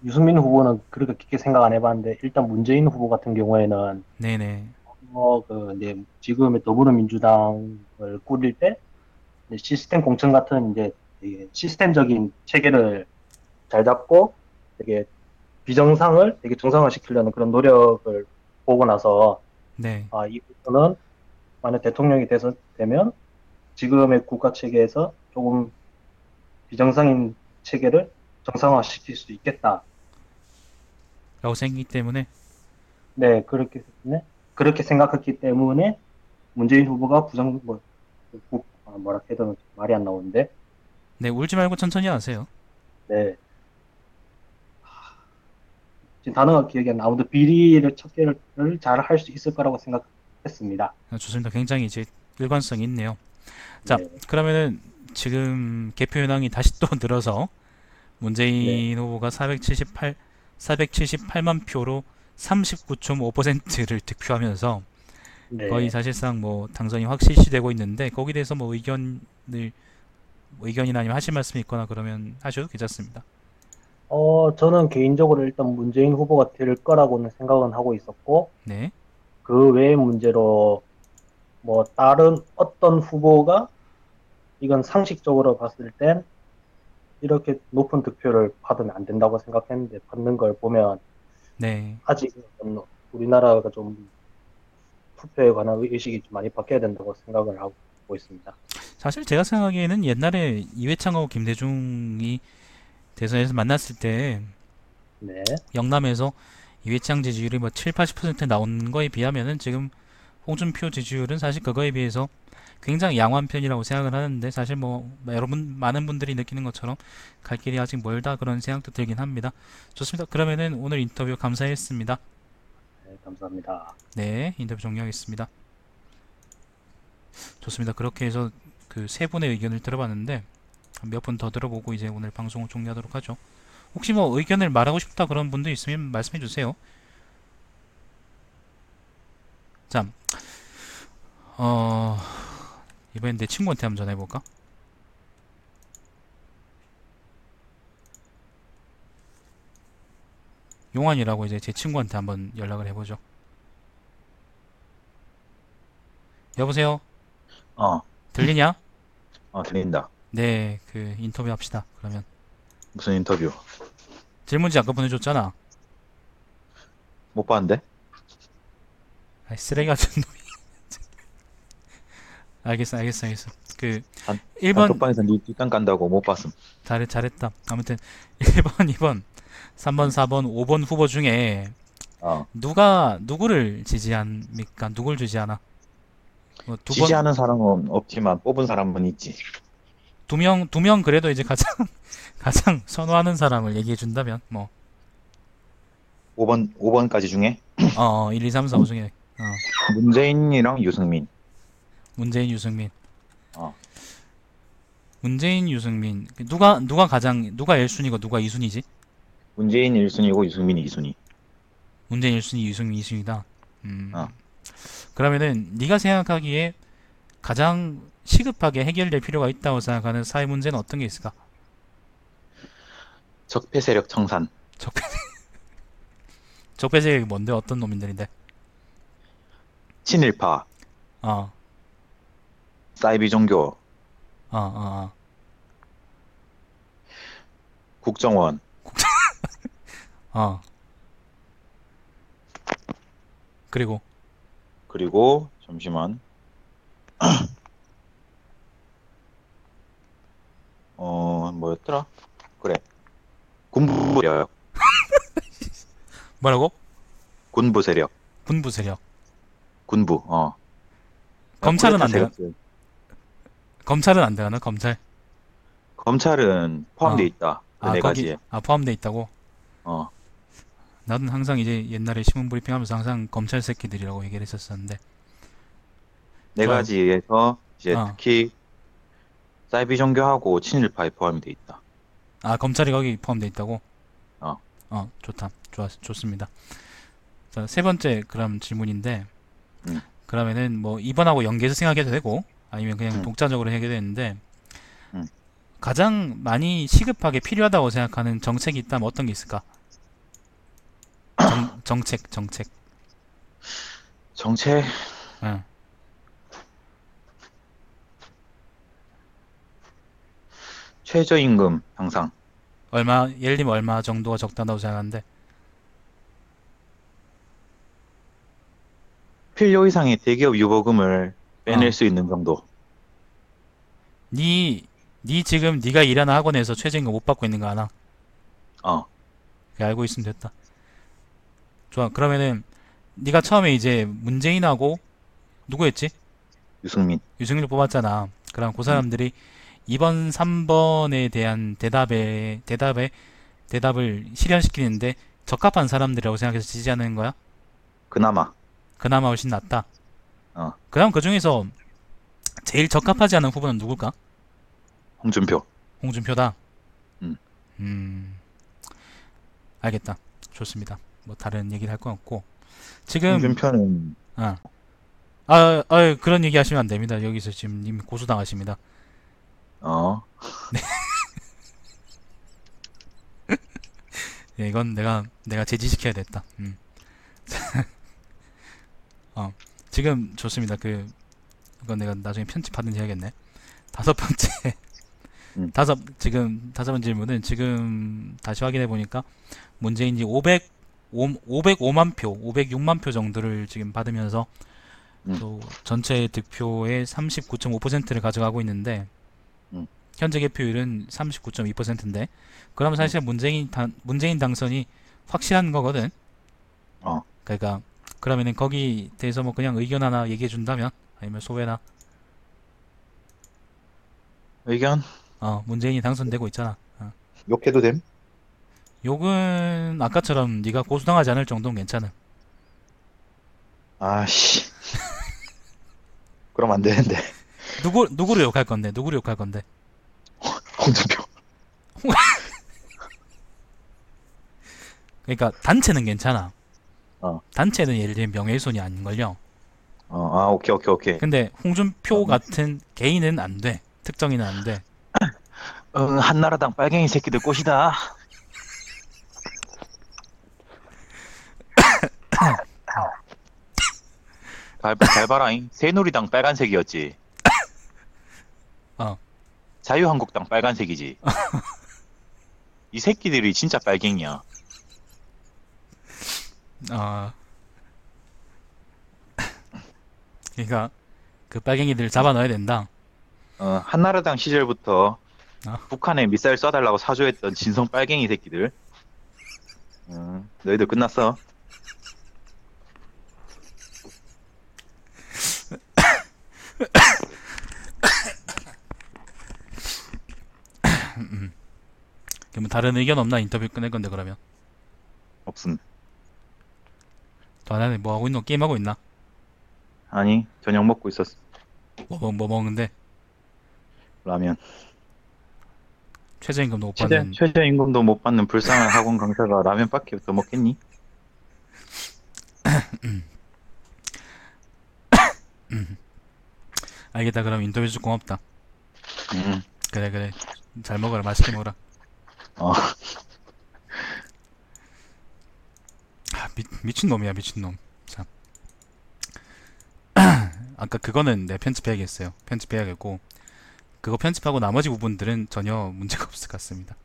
유승민 후보는 그렇게 깊게 생각 안 해봤는데, 일단 문재인 후보 같은 경우에는, 네네. 이제 지금의 더불어민주당을 꾸릴 때, 이제 시스템 공천 같은 이제 되게 시스템적인 체계를 잘 잡고, 되게 비정상을 되게 정상화시키려는 그런 노력을 보고 나서, 네. 이 후보는 만약 대통령이 되면 지금의 국가 체계에서 조금 비정상인 체계를 정상화시킬 수 있겠다. 라고 생기기 때문에 네, 그렇게 생각했기 때문에 문재인 후보가 뭐라 해도 말이 안 나오는데, 네, 울지 말고 천천히 하세요. 네, 지금 단어가 기억이 안 나. 아무튼 비리를 척결을 잘 할 수 있을 거라고 생각했습니다. 좋습니다. 굉장히 이제 일관성이 있네요. 자, 네, 그러면은 지금 개표 현황이 다시 또 늘어서 네, 문재인 후보가 478만 표로 39.5%를 득표하면서 거의 네. 사실상 뭐 당선이 확실시되고 있는데 거기에 대해서 뭐 의견이나 아니면 하실 말씀이 있거나 그러면 하셔도 괜찮습니다. 저는 개인적으로 일단 문재인 후보가 될 거라고는 생각은 하고 있었고, 네, 그 외의 문제로 뭐 다른 어떤 후보가 이건 상식적으로 봤을 땐 이렇게 높은 득표를 받으면 안 된다고 생각했는데 받는 걸 보면 네. 아직은 우리나라가 좀 투표에 관한 의식이 좀 많이 바뀌어야 된다고 생각을 하고 있습니다. 사실 제가 생각하기에는 옛날에 이회창하고 김대중이 대선에서 만났을 때 네, 영남에서 이회창 지지율이 뭐 7, 80% 나온 거에 비하면은 지금 홍준표 지지율은 사실 그거에 비해서 굉장히 양호한 편이라고 생각을 하는데 사실 뭐 여러분 많은 분들이 느끼는 것처럼 갈 길이 아직 멀다 그런 생각도 들긴 합니다. 좋습니다. 그러면은 오늘 인터뷰 감사했습니다. 네, 감사합니다. 네, 인터뷰 종료하겠습니다. 좋습니다. 그렇게 해서 그 세 분의 의견을 들어봤는데 몇 분 더 들어보고 이제 오늘 방송을 종료하도록 하죠. 혹시 뭐 의견을 말하고 싶다 그런 분도 있으면 말씀해 주세요. 자, 어, 이번엔 내 친구한테 한번 전화해볼까? 용환이라고 이제 제 친구한테 한번 연락을 해보죠. 여보세요? 어, 들리냐? 들린다. 네, 그 인터뷰 합시다. 그러면 무슨 인터뷰? 질문지 아까 보내줬잖아. 못 봤는데? 아이, 쓰레기 같은 놈이. 알겠어. 그 단, 1번 단톡방에서 니 뒷담 깐다고 못 봤음. 잘했다. 아무튼 1번, 2번, 3번, 4번, 5번 후보 중에 어, 누구를 지지합니까? 누굴 지지하나? 두 번, 지지하는 사람은 없지만 뽑은 사람은 있지. 두 명 그래도 이제 가장 선호하는 사람을 얘기해 준다면 5번까지 중에 1, 2, 3, 4, 5 중에 문재인이랑 유승민. 문재인, 유승민. 어. 문재인, 유승민. 누가 1순위고 누가 2순위지? 문재인 1순위고 유승민이 2순위. 문재인 1순위, 유승민 2순위다. 어. 그러면은 네가 생각하기에 가장 시급하게 해결될 필요가 있다고 생각하는 사회 문제는 어떤 게 있을까? 적폐 세력 청산. 적폐 적폐세력이 뭔데? 어떤 놈들인데? 친일파, 어, 사이비 종교, 어, 어, 어. 국정원, 어. 그리고 잠시만. 뭐였더라? 그래. 군부 세력. 뭐라고? 군부 세력. 군부 세력. 군부. 검찰은 안 쿠데타 되나? 세력. 검찰은 안 되나? 검찰? 검찰은 포함되어 어. 있다. 그 아, 네 거기 가지에. 포함돼 있다고? 어. 나는 항상 이제 옛날에 신문 브리핑하면서 항상 검찰 새끼들이라고 얘기를 했었었는데. 네 좋아요. 가지에서 이제 어. 특히 사이비 종교하고 친일파에 포함이 돼 있다. 아, 검찰이 거기 포함돼 있다고? 어. 좋다. 좋습니다. 자, 세 번째 그럼 질문인데, 음. 그러면은 뭐 이번하고 연계해서 생각해도 되고, 아니면 그냥 음. 독자적으로 해도 되는데, 음. 가장 많이 시급하게 필요하다고 생각하는 정책이 있다면 어떤 게 있을까? 정책. 정책 응. 최저임금 향상. 예를 들면 얼마 정도가 적당하다고 생각하는데, 필요 이상의 대기업 유보금을 빼낼 어. 수 있는 정도. 니 지금 네가 일하는 학원에서 최저임금 못 받고 있는 거 아나? 어. 그게 알고 있으면 됐다. 좋아. 그러면은 네가 처음에 이제 문재인하고 누구였지? 유승민. 유승민을 뽑았잖아. 그럼 그 사람들이 2번, 3번에 대한 대답을 실현시키는데 적합한 사람들이라고 생각해서 지지하는 거야? 그나마. 그나마 훨씬 낫다. 어. 그럼 그 중에서 제일 적합하지 않은 후보는 누굴까? 홍준표. 홍준표다. 음. 알겠다. 좋습니다. 뭐 다른 얘기를 할 건 없고 지금 홍준표는 그런 얘기 하시면 안 됩니다. 여기서 지금 이미 고소당하십니다. 예, 이건 내가 제지시켜야 됐다. 지금 좋습니다. 이건 내가 나중에 편집하든지 해야겠네. 다섯 번째 다섯 번째 질문은 지금 다시 확인해 보니까 문재인이 505만 표, 506만 표 정도를 지금 받으면서 또 전체 득표의 39.5%를 가져가고 있는데 현재 개표율은 39.2%인데 그러면 사실 문재인 당선이 확실한 거거든. 그러니까 그러면은 거기 대해서 뭐 그냥 의견 하나 얘기해 준다면 아니면 소회나 의견? 문재인이 당선되고 있잖아. 욕해도 됨? 욕은 아까처럼 네가 고소당하지 않을 정도는 괜찮아. 아씨. 그럼 안 되는데. 누구를 욕할 건데? 누구를 욕할 건데? 홍준표. 그러니까 단체는 괜찮아. 어. 단체는 예를 들면 명예훼손이 아닌 걸요. 오케이, 오케이, 오케이. 근데 홍준표 같은 개인은 안 돼. 특정인은 안 돼. 한나라당 빨갱이 새끼들 꽃이다. 잘 봐라잉. 새누리당 빨간색이었지. 어. 자유한국당 빨간색이지. 이 새끼들이 진짜 빨갱이야. 아, 그러니까 그 빨갱이들 잡아 넣어야 된다. 한나라당 시절부터 아. 북한에 미사일 쏴달라고 사주했던 진성 빨갱이 새끼들. 너희들 끝났어. 그러면 다른 의견 없나? 인터뷰 끝낼 건데 그러면. 없음. 더 하나는 뭐 하고 있노? 게임 하고 있나? 아니, 저녁 먹고 있었어. 뭐 먹는데? 라면. 최저임금도 못 받는. 최저임금도 못 받는 불쌍한 학원 강사가 라면밖에 더 먹겠니? 알겠다. 그럼 인터뷰 좀 고맙다. 음, 그래. 잘 먹어라. 맛있게 먹어라. 어, 미친놈이야, 미친놈. 참. 아까 그거는 내 편집해야겠어요. 편집해야겠고, 그거 편집하고 나머지 부분들은 전혀 문제가 없을 것 같습니다.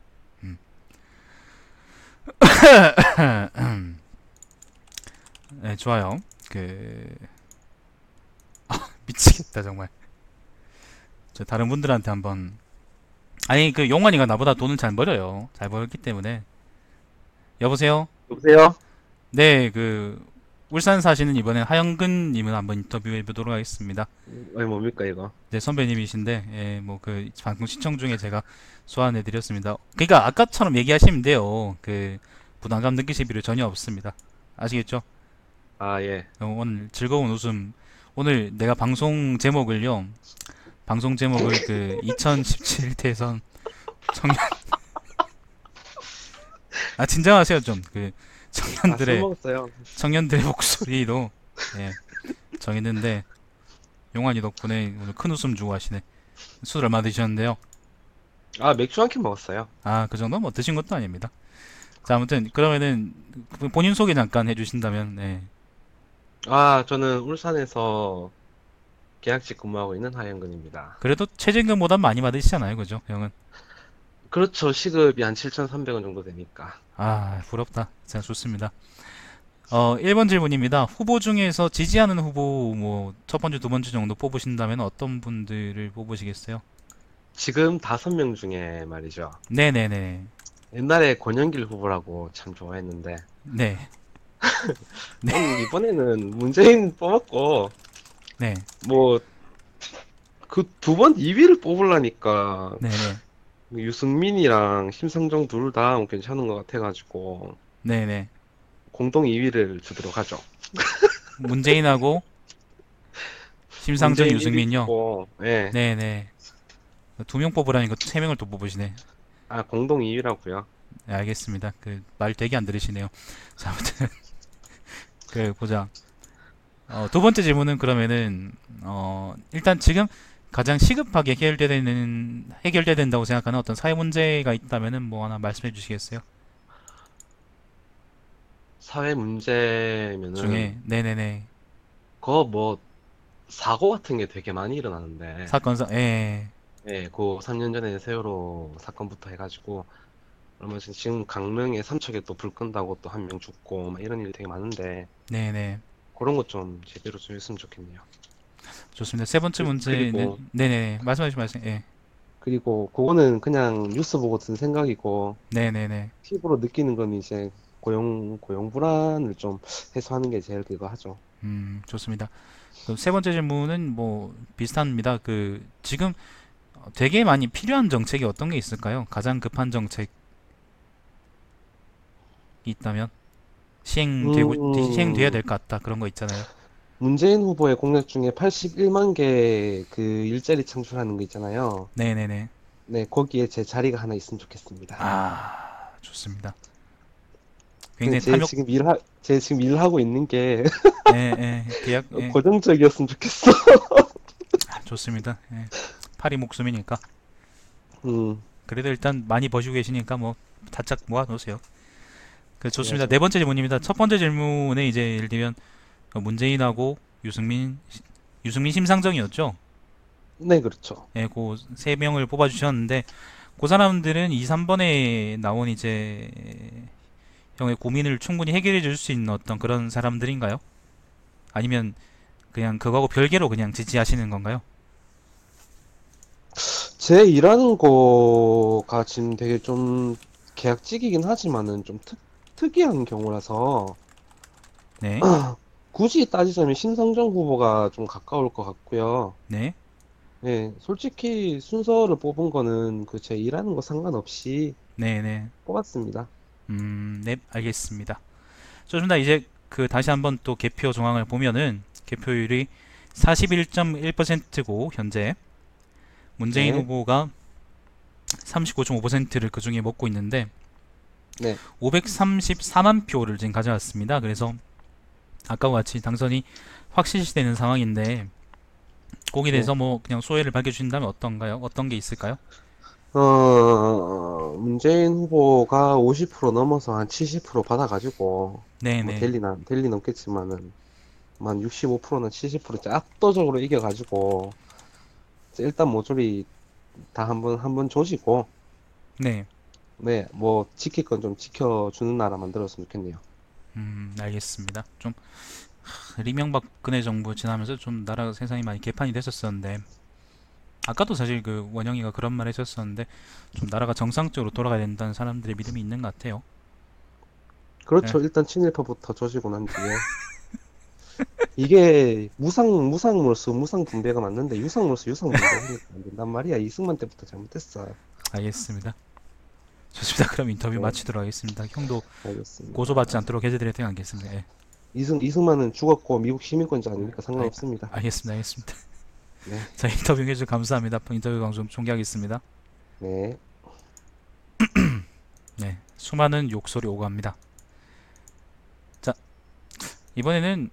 네, 좋아요. 미치겠다, 정말. 저 다른 분들한테 한번. 아니, 그 용환이가 나보다 돈을 잘 벌어요. 잘 벌기 때문에. 여보세요? 여보세요? 네, 울산 사시는 이번에 하영근님을 한번 인터뷰해 보도록 하겠습니다. 아니 뭡니까 이거? 네, 선배님이신데, 예, 방송 시청 중에 제가 소환해 드렸습니다. 그러니까 아까처럼 얘기하시면 돼요. 부담감 느끼실 필요 전혀 없습니다. 아시겠죠? 아 예. 오늘 즐거운 웃음. 오늘 내가 방송 제목을 2017 대선 청년. 진정하세요, 좀. 술 청년들의 먹었어요. 목소리로, 예, 정했는데, 용환이 덕분에 오늘 큰 웃음 주고 하시네. 술 얼마 드셨는데요? 아 맥주 한 캔 먹었어요. 그 정도 뭐 드신 것도 아닙니다. 자, 아무튼, 그러면은, 본인 소개 잠깐 해주신다면, 네. 아 저는 울산에서 계약직 근무하고 있는 하영근입니다. 그래도 최저임금보단 많이 받으시잖아요, 그죠, 형은? 그렇죠. 시급이 한 7,300원 정도 되니까. 부럽다. 자, 좋습니다. 1번 질문입니다. 후보 중에서 지지하는 후보, 첫 번째, 두 번째 정도 뽑으신다면 어떤 분들을 뽑으시겠어요? 지금 5명 중에 말이죠. 네네네. 옛날에 권영길 후보라고 참 좋아했는데 네. 이번에는 문재인 뽑았고 네. 뭐 그 두 번 2위를 뽑으려니까 네네. 유승민이랑 심상정 둘 다 괜찮은 것 같아가지고 네네. 공동 2위를 주도록 하죠. 문재인하고 심상정, 문재인 유승민요. 1위고, 예. 네네. 2명 뽑으라니까 3명을 또 뽑으시네. 아, 공동 2위라고요. 네, 알겠습니다. 말 되게 안 들으시네요. 자, 아무튼 보자. 두 번째 질문은 그러면은 일단 지금 가장 시급하게 해결돼야 된다고 생각하는 어떤 사회 문제가 있다면은 뭐 하나 말씀해 주시겠어요? 사회 문제면은 중에 네네네. 그거 뭐 사고 같은 게 되게 많이 일어나는데 사건상 예. 예, 그 3년 전에 세월호 사건부터 해가지고 얼마 전 지금 강릉에 삼척에 또 불 끈다고 또 한 명 죽고 막 이런 일이 되게 많은데 네네. 그런 것 좀 제대로 좀 했으면 좋겠네요. 좋습니다. 세 번째 문제는 그리고 네네. 말씀. 예. 그리고 그거는 그냥 뉴스 보고 든 생각이고 네네네. 피부로 느끼는 건 이제 고용 불안을 좀 해소하는 게 제일 그거 하죠. 좋습니다. 그럼 세 번째 질문은 비슷합니다. 지금 되게 많이 필요한 정책이 어떤 게 있을까요? 가장 급한 정책이 있다면 시행돼야 될 것 같다. 그런 거 있잖아요. 문재인 후보의 공약 중에 81만 개 그 일자리 창출하는 거 있잖아요. 네네네. 네, 거기에 제 자리가 하나 있으면 좋겠습니다. 좋습니다. 굉장히 제 탐욕, 지금 제 지금 일하고 있는 게 계약, 고정적이었으면 좋겠어. 좋습니다. 파리 목숨이니까. 음, 그래도 일단 많이 버시고 계시니까 뭐 바짝 모아놓으세요. 좋습니다. 그래야죠. 네 번째 질문입니다. 첫 번째 질문에 이제 예를 들면 문재인하고 유승민 심상정이었죠. 네, 그렇죠. 그 세 명을 뽑아주셨는데 그 사람들은 2, 3번에 나온 이제 형의 고민을 충분히 해결해 줄 수 있는 어떤 그런 사람들인가요? 아니면 그냥 그거하고 별개로 그냥 지지하시는 건가요? 제 일하는 거가 지금 되게 좀 계약직이긴 하지만은 좀 특이한 경우라서 네, 굳이 따지자면 신성정 후보가 좀 가까울 것 같고요. 네, 네, 솔직히 순서를 뽑은 거는 그 제 일하는 거 상관없이 네, 네. 뽑았습니다. 네, 알겠습니다. 좋습니다. 이제 다시 한번 또 개표 정황을 보면은 개표율이 41.1%고 현재 문재인 네, 후보가 39.5%를 그 중에 먹고 있는데 네, 534만 표를 지금 가져왔습니다. 그래서 아까와 같이 당선이 확실시되는 상황인데 거기에 네. 대해서 뭐 그냥 소회를 밝혀주신다면 어떤가요? 어떤 게 있을까요? 문재인 후보가 50% 넘어서 한 70% 받아가지고, 뭐, 네네. 델리 넘겠지만은, 한 65%나 70% 압도적으로 이겨가지고, 이제 일단 모조리 다 한번 조지고, 네. 네, 뭐, 지킬 건 좀 지켜주는 나라 만들었으면 좋겠네요. 알겠습니다. 좀 이명박근혜 정부 지나면서 좀 나라 세상이 많이 개판이 됐었었는데 아까도 사실 원영이가 그런 말 했었었는데 좀 나라가 정상적으로 돌아가야 된다는 사람들의 믿음이 있는 것 같아요. 네. 그렇죠. 일단 친일파부터 조지고 난 뒤에. 이게 무상물수 무상분배가 맞는데 유상물수 유상분배가 안 된단 말이야. 이승만 때부터 잘못됐어. 알겠습니다. 좋습니다. 그럼 인터뷰 네, 마치도록 하겠습니다. 형도 고소받지 알겠습니다. 않도록 해드려야 되겠습니다. 예. 이승만은 죽었고 미국 시민권자 아닙니까? 알, 상관없습니다. 알겠습니다. 알겠습니다. 네, 자, 인터뷰 해주셔서 감사합니다. 인터뷰 방송 종료하겠습니다. 네. 네, 수많은 욕설이 오고 갑니다. 자, 이번에는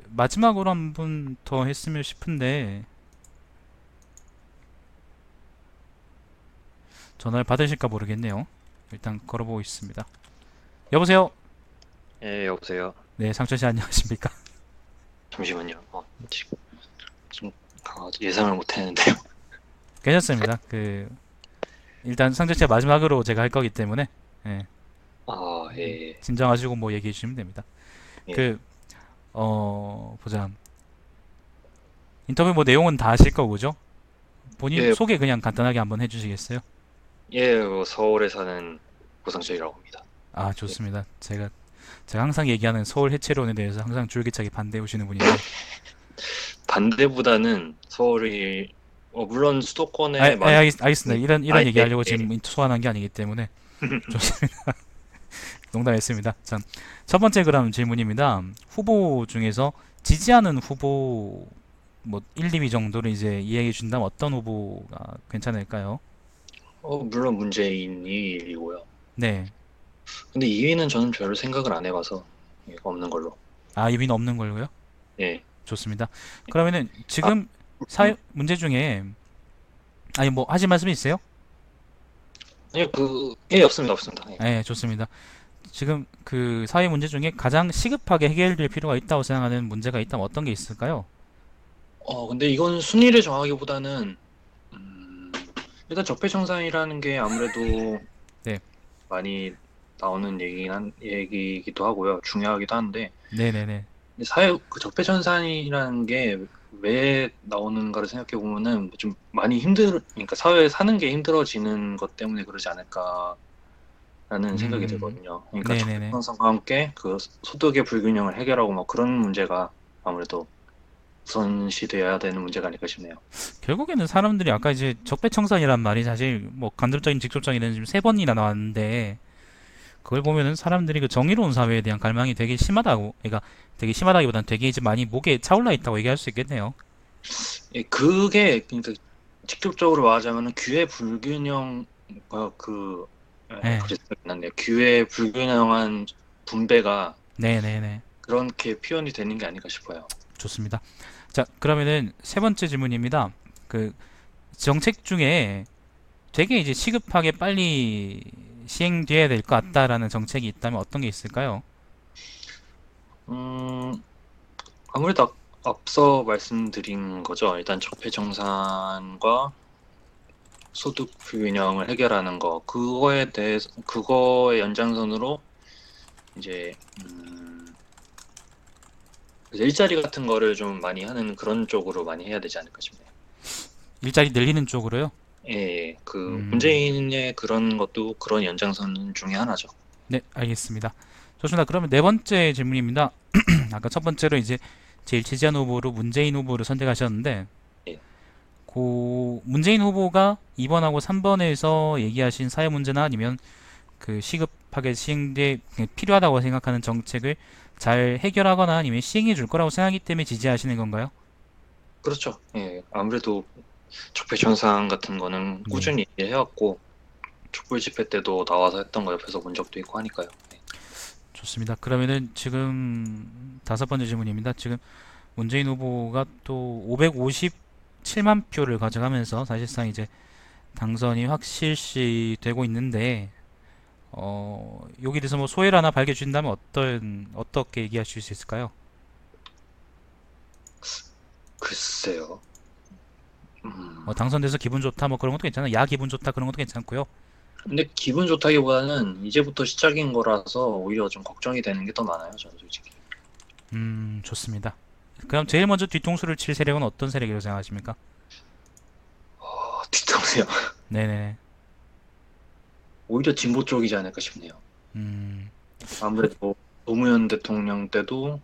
마지막으로 한 분 더 했으면 싶은데 전화를 받으실까 모르겠네요. 일단 걸어보고 있습니다. 여보세요? 예, 여보세요. 네, 상철 씨 안녕하십니까? 잠시만요. 지금 좀 예상을 못 했는데요. 괜찮습니다. 일단 상철 씨가 마지막으로 제가 할 거기 때문에 예, 아, 예, 진정하시고 뭐 얘기해 주시면 됩니다. 예. 보자. 인터뷰 뭐 내용은 다 아실 거고, 그죠? 본인 예, 소개 그냥 간단하게 한번 해주시겠어요? 예, 서울에 사는 고상철이라고 합니다. 아, 예. 좋습니다. 제가 항상 얘기하는 서울 해체론에 대해서 항상 줄기차게 반대해 오시는 분인데, 반대보다는 서울이, 물론 수도권에 많은, 알겠습니다. 이런 예, 얘기하려고 예. 지금 소환한 게 아니기 때문에 좋습니다. 농담했습니다. 자, 첫 번째 그럼 질문입니다. 후보 중에서 지지하는 후보 뭐 1, 2위 정도를 이제 이야기해 준다면 어떤 후보가 괜찮을까요? 물론 문재인이 1위고요. 네. 근데 2위는 저는 별로 생각을 안 해봐서, 예, 없는 걸로. 아, 2위는 없는 걸로요? 예. 좋습니다. 그러면은 아, 지금 사회 문제 중에 아니 뭐 하실 말씀이 있어요? 아니요, 예, 없습니다, 없습니다. 예. 네, 좋습니다. 지금 사회 문제 중에 가장 시급하게 해결될 필요가 있다고 생각하는 문제가 있다면 어떤 게 있을까요? 근데 이건 순위를 정하기보다는, 음, 일단 적폐청산이라는 게 아무래도 네. 많이 나오는 얘기이기도 하고요. 중요하기도 한데, 네네네. 근데 적폐청산이라는 게 왜 나오는가를 생각해 보면은 좀 많이 그러니까 사회에 사는 게 힘들어지는 것 때문에 그러지 않을까라는 생각이 들거든요. 그러니까 네네네. 적폐청산과 함께 소득의 불균형을 해결하고 뭐 그런 문제가 아무래도 우선시돼야 되는 문제가 아닐까 싶네요. 결국에는 사람들이 아까 이제 적폐청산이란 말이 사실 뭐 간접적인 직접적인 지금 세 번이나 나왔는데 그걸 보면은 사람들이 정의로운 사회에 대한 갈망이 되게 심하다고, 그러니까 되게 심하다기보다는 되게 이제 많이 목에 차올라 있다고 얘기할 수 있겠네요. 예, 그게 그러니까 직접적으로 말하자면은 기회 불균형과 네. 갑자기 생각이 났네요. 기회 불균형한 분배가 네네네. 그렇게 표현이 되는 게 아닐까 싶어요. 좋습니다. 자, 그러면은 세 번째 질문입니다. 그 정책 중에 되게 이제 시급하게 빨리 시행돼야 될 것 같다라는 정책이 있다면 어떤 게 있을까요? 음, 아무래도 앞서 말씀드린 거죠. 일단 적폐청산과 소득 불균형을 해결하는 거, 그거에 대해서, 그거의 연장선으로 이제, 그래서 일자리 같은 거를 좀 많이 하는 그런 쪽으로 많이 해야 되지 않을까 싶네요. 일자리 늘리는 쪽으로요? 예, 그 음. 문재인의 그런 것도 그런 연장선 중에 하나죠. 네, 알겠습니다. 좋습니다. 그러면 네 번째 질문입니다. 아까 첫 번째로 이제 제일 지지한 후보로 문재인 후보를 선택하셨는데, 예. 그 문재인 후보가 2번하고 3번에서 얘기하신 사회 문제나 아니면 그 시급하게 시행돼 필요하다고 생각하는 정책을 잘 해결하거나 아니면 시행해 줄 거라고 생각하기 때문에 지지하시는 건가요? 그렇죠. 예, 아무래도 적폐청산 같은 거는 네. 꾸준히 해왔고, 촛불 집회 때도 나와서 했던 거 옆에서 본 적도 있고 하니까요. 예. 좋습니다. 그러면은 지금 다섯 번째 질문입니다. 지금 문재인 후보가 또 557만 표를 가져가면서 사실상 이제 당선이 확실시 되고 있는데, 여기 대해서 뭐 소회를 하나 밝혀주신다면 어떻게 얘기하실 수 있을까요? 글쎄요. 뭐 당선돼서 기분 좋다 뭐 그런 것도 괜찮아요. 야 기분 좋다 그런 것도 괜찮고요. 근데 기분 좋다기보다는 이제부터 시작인 거라서 오히려 좀 걱정이 되는 게 더 많아요, 저는 솔직히. 좋습니다. 그럼 제일 먼저 뒤통수를 칠 세력은 어떤 세력이라고 생각하십니까? 뒤통수요. 네네. 오히려 진보 쪽이지 않을까 싶네요. 음, 아무래도 노무현 대통령 때도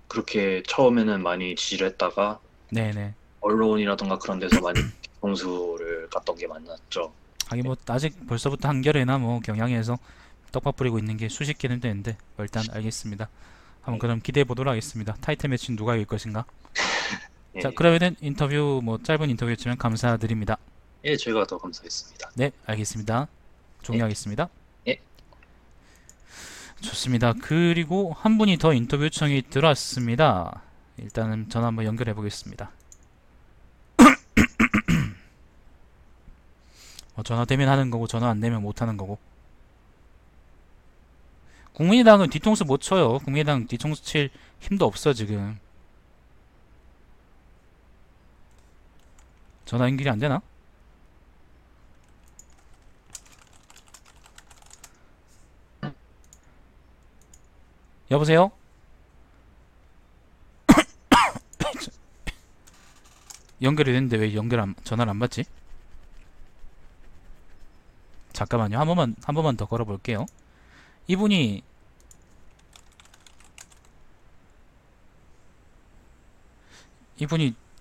그렇게 처음에는 많이 지지를 했다가 네네. 언론이라던가 그런 데서 많이 뒤통수를 갔던 게 맞았죠. 하긴 뭐 아직 벌써부터 한겨레나 뭐 경향에서 떡밥 뿌리고 있는 게 수십 개는 되는데 일단 알겠습니다. 한번 그럼 기대해 보도록 하겠습니다. 타이틀 매치는 누가 이길 것인가? 예, 자, 그러면은 인터뷰 뭐 짧은 인터뷰였지만 감사드립니다. 예, 저희가 더 감사했습니다. 네, 알겠습니다. 종료하겠습니다. 예. 좋습니다. 그리고 한 분이 더 인터뷰 요청이 들어왔습니다. 일단은 전화 한번 연결해 보겠습니다. 전화 되면 하는 거고 전화 안 되면 못 하는 거고. 국민의당은 뒤통수 못 쳐요. 국민의당 뒤통수 칠 힘도 없어 지금. 전화 연결이 안 되나? 여보세요? 연결이 됐는데 왜 전화를 안 받지? 잠깐만요. 한 번만 더 걸어볼게요. 이분이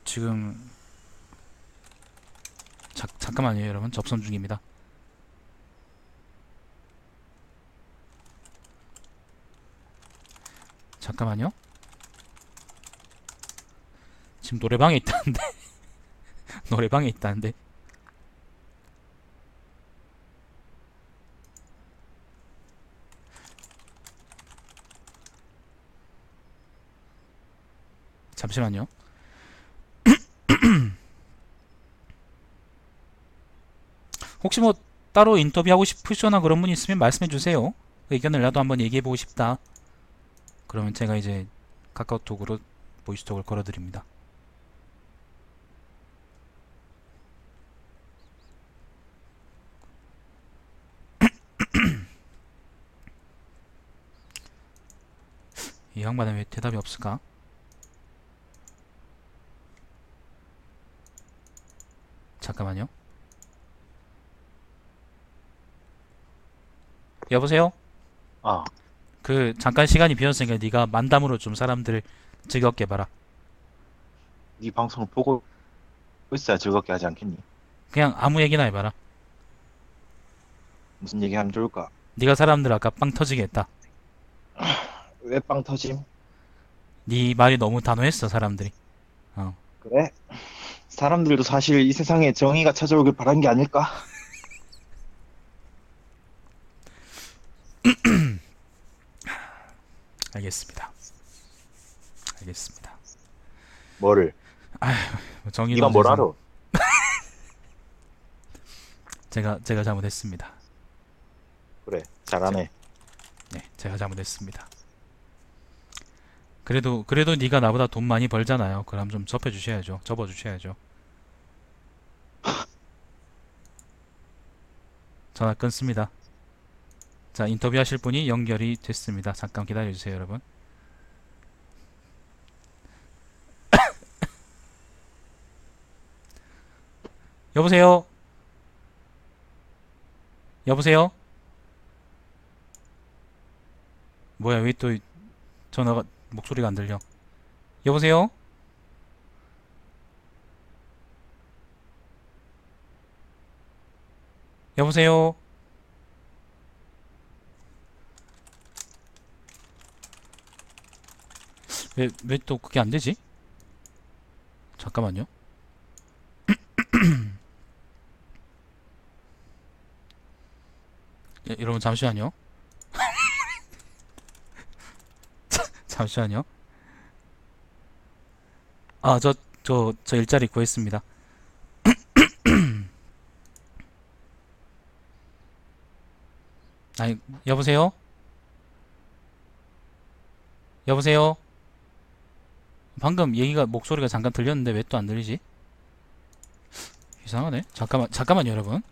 지금 잠깐만요, 여러분. 접선 중입니다. 잠깐만요. 지금 노래방에 있다는데. 노래방에 있다는데. 잠시만요. 혹시 뭐 따로 인터뷰하고 싶으시거나 그런 분 있으면 말씀해 주세요. 의견을 나도 한번 얘기해 보고 싶다. 그러면 제가 이제 카카오톡으로 보이스톡을 걸어드립니다. 이 양반은 왜 대답이 없을까? 잠깐만요. 여보세요? 아, 그 잠깐 시간이 비었으니까 네가 만담으로 좀 사람들 즐겁게 봐라. 네 방송을 보고 있어야 즐겁게 하지 않겠니? 그냥 아무 얘기나 해봐라. 무슨 얘기하면 좋을까? 네가 사람들 아까 빵 터지게 했다. 왜 빵 터짐? 네 말이 너무 단호했어 사람들이. 그래? 사람들도 사실 이 세상에 정의가 찾아오길 바란 게 아닐까? 알겠습니다. 알겠습니다. 뭐를? 정의로운 네가 뭘 세상. 알아? 제가 잘못했습니다. 그래, 잘하네. 네, 제가 잘못했습니다. 그래도 네가 나보다 돈 많이 벌잖아요. 그럼 좀 접어주셔야죠. 전화 끊습니다. 자, 인터뷰하실 분이 연결이 됐습니다. 잠깐 기다려주세요, 여러분. 여보세요? 여보세요? 뭐야, 왜 또 전화가, 목소리가 안 들려? 여보세요? 여보세요? 왜 또 그게 안 되지? 잠깐만요. 여러분, 잠시만요. 잠시만요. 아, 저 일자리 구했습니다. 아니, 여보세요? 여보세요? 방금 목소리가 잠깐 들렸는데 왜 또 안 들리지? 이상하네. 잠깐만요, 여러분.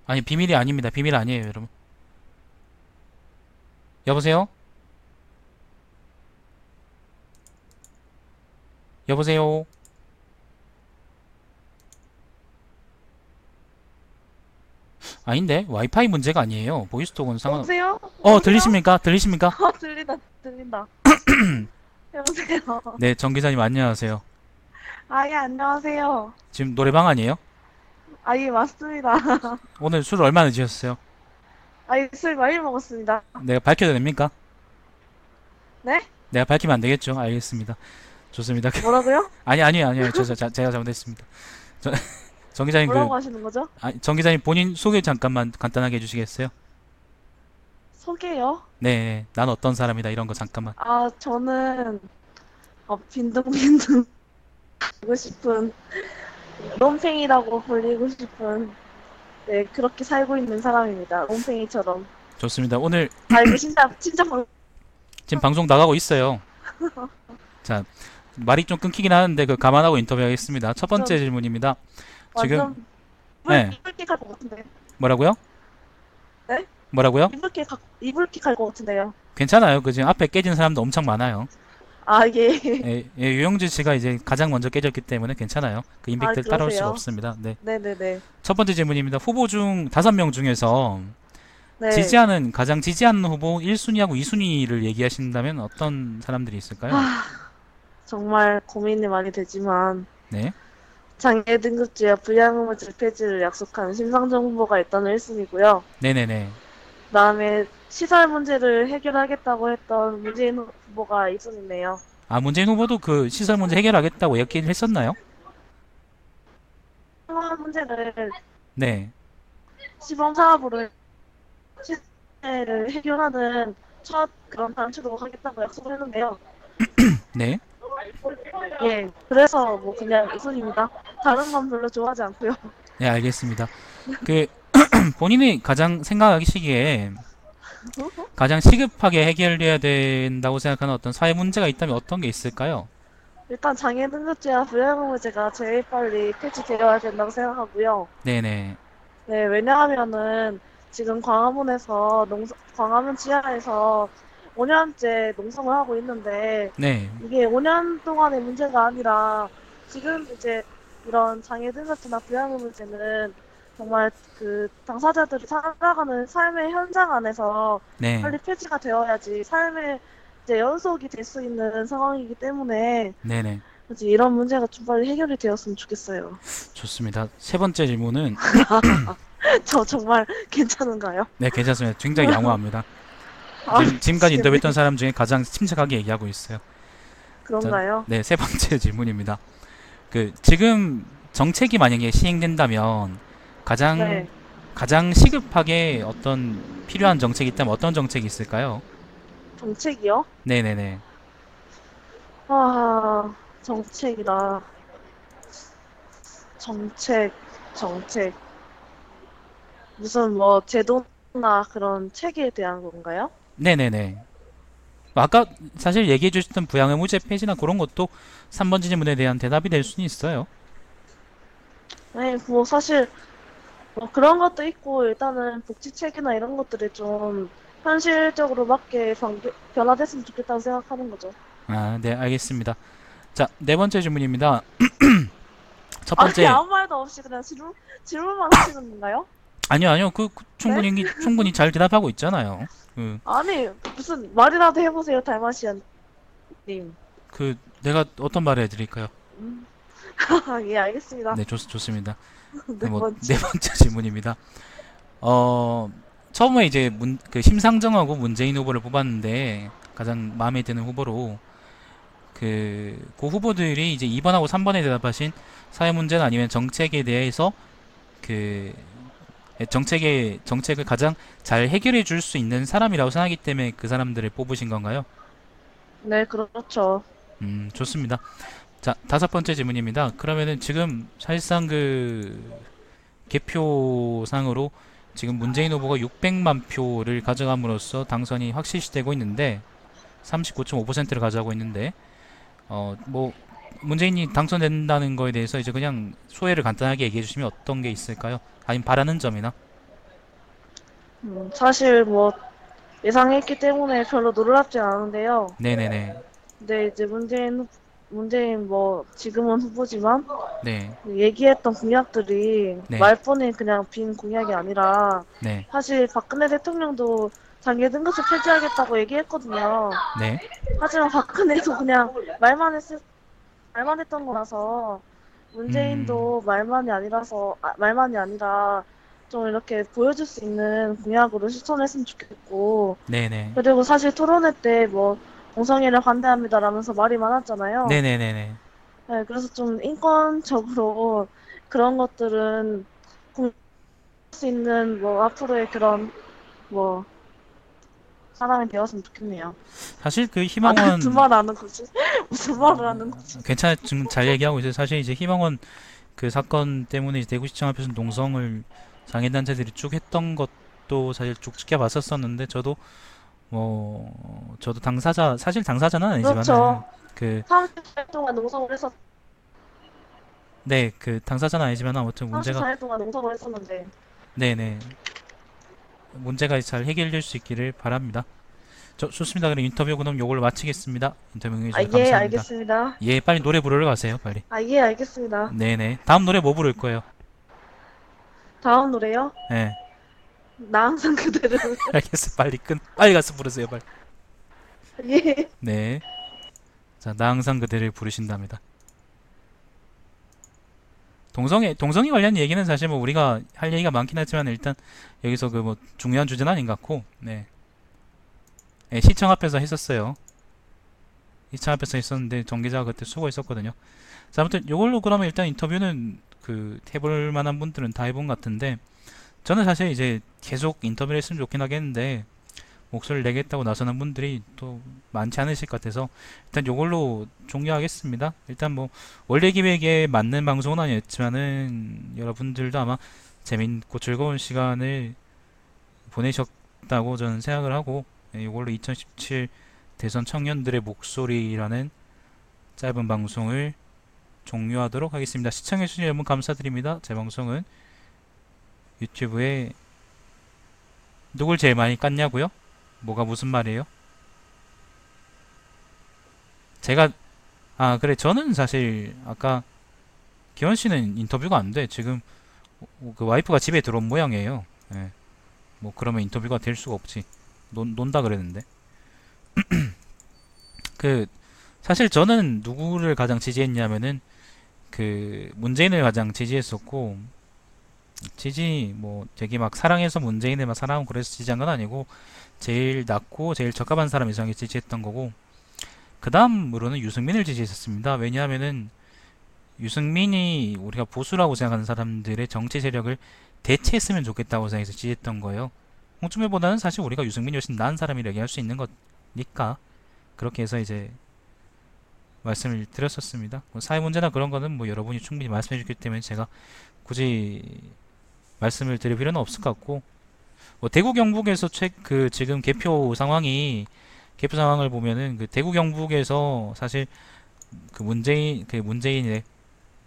아니, 비밀이 아닙니다. 비밀 아니에요, 여러분. 여보세요? 여보세요? 아닌데? 와이파이 문제가 아니에요. 보이스톡은 여보세요? 들리십니까? 들리십니까? 들린다. 여보세요? 네, 정 기자님 안녕하세요. 예, 안녕하세요. 지금 노래방 아니에요? 예, 맞습니다. 오늘 술 얼마나 드셨어요? 술 많이 먹었습니다. 내가 밝혀도 됩니까? 네? 내가 밝히면 안 되겠죠? 알겠습니다. 좋습니다. 뭐라고요? 아니요. 제가 잘못했습니다. 정 기자님 뭐라고 하시는 거죠? 정 기자님 본인 소개 잠깐만 간단하게 해주시겠어요? 소개요? 네, 난 어떤 사람이다 이런 거 잠깐만. 저는 빈둥빈둥 하고 싶은 롬팽이라고 불리고 싶은 그렇게 살고 있는 사람입니다. 롬팽이처럼. 좋습니다. 오늘 이거 진짜 지금 방송 나가고 있어요. 자, 말이 좀 끊기긴 하는데 그 감안하고 인터뷰하겠습니다. 첫 번째 질문입니다. 지금 완전 네. 이불킥 할 것 같은데. 뭐라고요? 네? 뭐라고요? 이불킥 할 것 같은데요. 괜찮아요. 그 지금 앞에 깨진 사람도 엄청 많아요. 예. 유영진 씨가 이제 가장 먼저 깨졌기 때문에 괜찮아요. 그 인빅들 따라올 수가 그러세요? 없습니다. 네. 네네네. 첫 번째 질문입니다. 후보 중 5명 중에서 네. 가장 지지하는 후보 1순위하고 2순위를 얘기하신다면 어떤 사람들이 있을까요? 정말 고민이 많이 되지만 네. 장애 등급제와 부양의무제 폐지를 약속한 심상정 후보가 일단 1순위고요. 네네네. 그다음에 시설 문제를 해결하겠다고 했던 문재인 후보가 2순위네요. 문재인 후보도 그 시설 문제 해결하겠다고 얘기를 했었나요? 상황 문제를 네. 시범 사업으로 시설을 해결하는 첫 그런 단추로 하겠다고 약속을 했는데요. 네. 예, 그래서 그냥 2순위입니다. 다른 건 별로 좋아하지 않고요. 네, 알겠습니다. 그 본인이 가장 생각하시기에 가장 시급하게 해결돼야 된다고 생각하는 어떤 사회 문제가 있다면 어떤 게 있을까요? 일단 장애 등급제와 부양의무제가 제일 빨리 폐지되어야 된다고 생각하고요. 네네. 네, 왜냐하면은 지금 광화문 지하에서 5년째 농성을 하고 있는데 네. 이게 5년 동안의 문제가 아니라 지금 이제 이런 장애 등급제나 부양의무제는 정말 그 당사자들이 살아가는 삶의 현장 안에서 네. 빨리 폐지가 되어야지 삶의 이제 연속이 될 수 있는 상황이기 때문에 네네. 이제 이런 문제가 좀 빨리 해결이 되었으면 좋겠어요. 좋습니다. 세 번째 질문은 저 정말 괜찮은가요? 네, 괜찮습니다. 굉장히 양호합니다. 지금까지 네. 인터뷰했던 사람 중에 가장 침착하게 얘기하고 있어요. 그런가요? 네, 세 번째 질문입니다. 그 지금 정책이 만약에 시행된다면 가장 네. 가장 시급하게 어떤 필요한 정책이 있다면 어떤 정책이 있을까요? 정책이요? 네네네. 아, 정책이다. 정책, 정책. 무슨 뭐 제도나 그런 책에 대한 건가요? 네네네. 아까 사실 얘기해 주셨던 부양의무제 폐지나 그런 것도 3번 질문에 대한 대답이 될 수는 있어요. 네, 뭐 사실 뭐 그런 것도 있고 일단은 복지책이나 이런 것들이 좀 현실적으로 맞게 변화됐으면 좋겠다고 생각하는 거죠. 아, 네, 알겠습니다. 자, 네 번째 질문입니다. 첫 아니, 번째, 아무 말도 없이 그냥 질문만 하시는 건가요? 아니요, 아니요, 네? 충분히 잘 대답하고 있잖아요. 아니, 무슨 말이라도 해보세요, 달마시안님. 내가 어떤 말을 해드릴까요? 음. 예, 알겠습니다. 네, 좋습니다. 네 네 번째. 번째 질문입니다. 처음에 이제 심상정하고 문재인 후보를 뽑았는데 가장 마음에 드는 후보로 그 후보들이 이제 2번하고 3번에 대답하신 사회 문제나 아니면 정책에 대해서 그 정책을 가장 잘 해결해 줄 수 있는 사람이라고 생각하기 때문에 그 사람들을 뽑으신 건가요? 네, 그렇죠. 좋습니다. 자, 다섯 번째 질문입니다. 그러면은 지금 사실상 개표상으로 지금 문재인 후보가 600만 표를 가져감으로써 당선이 확실시되고 있는데 39.5%를 가져가고 있는데 뭐 문재인이 당선된다는 거에 대해서 이제 그냥 소회를 간단하게 얘기해 주시면 어떤 게 있을까요? 아니면 바라는 점이나? 사실 뭐 예상했기 때문에 별로 놀랍지 않은데요. 네네네. 근데 이제 문재인 뭐 지금은 후보지만 네. 얘기했던 공약들이 네. 말뿐인 그냥 빈 공약이 아니라 네. 사실 박근혜 대통령도 장애 등급제 폐지하겠다고 얘기했거든요. 네. 하지만 박근혜도 그냥 말만 했던 거라서 문재인도 말만이 아니라 좀 이렇게 보여줄 수 있는 공약으로 실천했으면 좋겠고, 네네. 그리고 사실 토론회 때 뭐 동성애를 반대합니다라면서 말이 많았잖아요. 네네네네. 네, 그래서 좀 인권적으로 그런 것들은 공유할 수 있는 뭐 앞으로의 그런 뭐 사람이 되었으면 좋겠네요. 사실 그 아, 나 희망원 무슨 말 하는 거지? 무슨 말을 하는 거지? 괜찮아 지금 잘 얘기하고 있어요. 사실 이제 희망원 그 사건 때문에 이제 대구시청 앞에서 농성을 장애단체들이 쭉 했던 것도 사실 쭉 지켜봤었었는데 저도 사실 당사자는 아니지만은 그렇죠. 그 30년 동안 농성을 해서 네, 그 당사자는 아니지만 아무튼 문제가 34년 동안 농성을 했었는데. 네네 문제가 잘 해결될 수 있기를 바랍니다. 좋습니다. 그럼 인터뷰 그럼 요걸로 마치겠습니다. 인터뷰 아, 해주셔서 예, 감사합니다. 알겠습니다. 예, 빨리 노래 부르러 가세요, 빨리. 아, 예, 알겠습니다. 네네. 다음 노래 뭐 부를 거예요? 다음 노래요? 네, 나 항상 그대를. 알겠어. 빨리 가서 부르세요, 빨리. 예. 네. 자, 나 항상 그대를 부르신답니다. 동성애 관련 얘기는 사실 뭐 우리가 할 얘기가 많긴 하지만 일단 여기서 그 뭐 중요한 주제는 아닌 것 같고, 네. 네, 시청 앞에서 했었어요. 시청 앞에서 했었는데 전기자가 그때 수고했었거든요. 자, 아무튼 요걸로 그러면 일단 인터뷰는 해볼 만한 분들은 다 해본 것 같은데 저는 사실 이제 계속 인터뷰를 했으면 좋긴 하겠는데 목소리를 내겠다고 나서는 분들이 또 많지 않으실 것 같아서 일단 요걸로 종료하겠습니다. 일단 뭐 원래 기획에 맞는 방송은 아니었지만은 여러분들도 아마 재밌고 즐거운 시간을 보내셨다고 저는 생각을 하고 요걸로 2017 대선 청년들의 목소리라는 짧은 방송을 종료하도록 하겠습니다. 시청해주신 여러분 감사드립니다. 제 방송은 유튜브에 누굴 제일 많이 깠냐고요? 뭐가 무슨 말이에요? 그래. 저는 사실 아까 기원 씨는 인터뷰가 안 돼. 지금 그 와이프가 집에 들어온 모양이에요. 예. 뭐 그러면 인터뷰가 될 수가 없지. 논다 그랬는데. 사실 저는 누구를 가장 지지했냐면은 문재인을 가장 지지했었고 되게 막 사랑해서 문재인을 막 사랑하고 그래서 지지한 건 아니고 제일 낫고 제일 적합한 사람 이상하게 지지했던 거고 그 다음으로는 유승민을 지지했었습니다. 왜냐하면은 유승민이 우리가 보수라고 생각하는 사람들의 정치 세력을 대체했으면 좋겠다고 생각해서 지지했던 거예요. 홍준표보다는 사실 우리가 유승민이 훨씬 나은 사람이라 얘기할 수 있는 거니까 그렇게 해서 이제 말씀을 드렸었습니다. 뭐 사회 문제나 그런 거는 뭐 여러분이 충분히 말씀해 주기 때문에 제가 굳이 말씀을 드릴 필요는 없을 것 같고, 뭐 대구 경북에서 그 지금 개표 상황을 보면은 그 대구 경북에서 사실 문재인의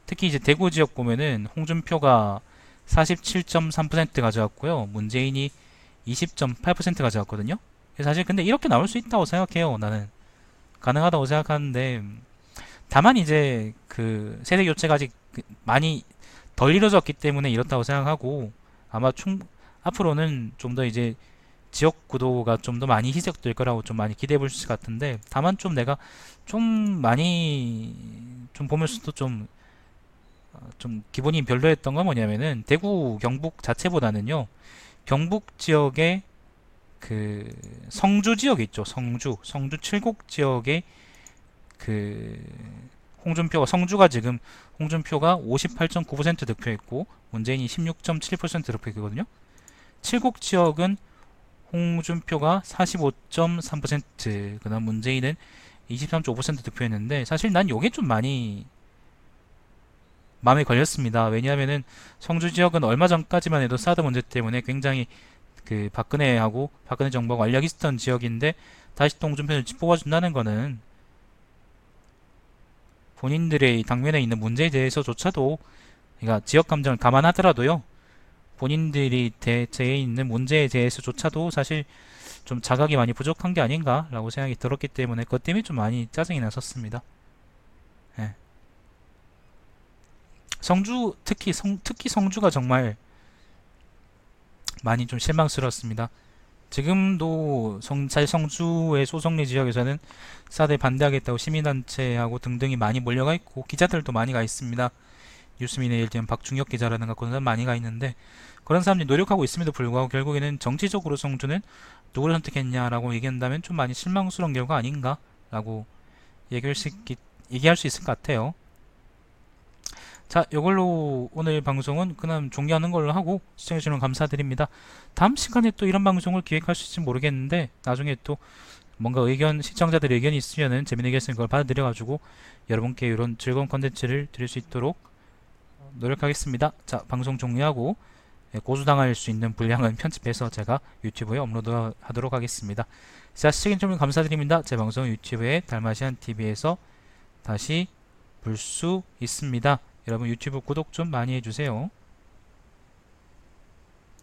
특히 이제 대구 지역 보면은 홍준표가 47.3% 가져왔고요. 문재인이 20.8% 가져왔거든요. 그래서 사실 근데 이렇게 나올 수 있다고 생각해요. 나는 가능하다고 생각하는데, 다만 이제 그 세대 교체가 아직 많이 덜 이루어졌기 때문에 이렇다고 생각하고, 아마 앞으로는 좀 더 이제 지역 구도가 좀 더 많이 희석될 거라고 좀 많이 기대해 볼 수 있을 것 같은데, 다만 좀 내가 좀 많이 좀 보면서도 좀 기분이 별로였던 건 뭐냐면은 대구 경북 자체보다는요, 경북 지역의 그 성주 지역 있죠. 성주 칠곡 지역의 그 성주가 지금 홍준표가 58.9% 득표했고 문재인이 16.7% 득표했거든요. 칠곡 지역은 홍준표가 45.3%, 그다음 문재인은 23.5% 득표했는데, 사실 난 요게 좀 많이 마음에 걸렸습니다. 왜냐하면은 성주 지역은 얼마 전까지만 해도 사드 문제 때문에 굉장히 그 박근혜 정부가 완력이 있었던 지역인데, 다시 또 홍준표를 뽑아준다는 거는 본인들의 당면에 있는 문제에 대해서조차도, 그러니까 지역 감정을 감안하더라도요, 본인들이 대체에 있는 문제에 대해서조차도 사실 좀 자각이 많이 부족한 게 아닌가라고 생각이 들었기 때문에 그것 때문에 좀 많이 짜증이 났었습니다. 예. 특히 성주가 정말 많이 좀 실망스러웠습니다. 지금도 사실 성주의 소송리 지역에서는 사드에 반대하겠다고 시민단체하고 등등이 많이 몰려가 있고, 기자들도 많이 가 있습니다. 뉴스민의 예를 들면 박중혁 기자라든가 그런 사람 많이 가 있는데, 그런 사람들이 노력하고 있음에도 불구하고 결국에는 정치적으로 성주는 누구를 선택했냐라고 얘기한다면 좀 많이 실망스러운 결과 아닌가라고 얘기할 수 있을 것 같아요. 자, 이걸로 오늘 방송은 그냥 종료하는 걸로 하고, 시청해주시면 감사드립니다. 다음 시간에 또 이런 방송을 기획할 수 있을지 모르겠는데, 나중에 또 뭔가 시청자들의 의견이 있으면은 재밌는 의견 있으면 그걸 받아들여가지고 여러분께 이런 즐거운 컨텐츠를 드릴 수 있도록 노력하겠습니다. 자, 방송 종료하고 고소당할 수 있는 분량은 편집해서 제가 유튜브에 업로드 하도록 하겠습니다. 자, 시청해주시면 감사드립니다. 제 방송 유튜브에 달마시안TV에서 다시 볼 수 있습니다. 여러분 유튜브 구독 좀 많이 해주세요.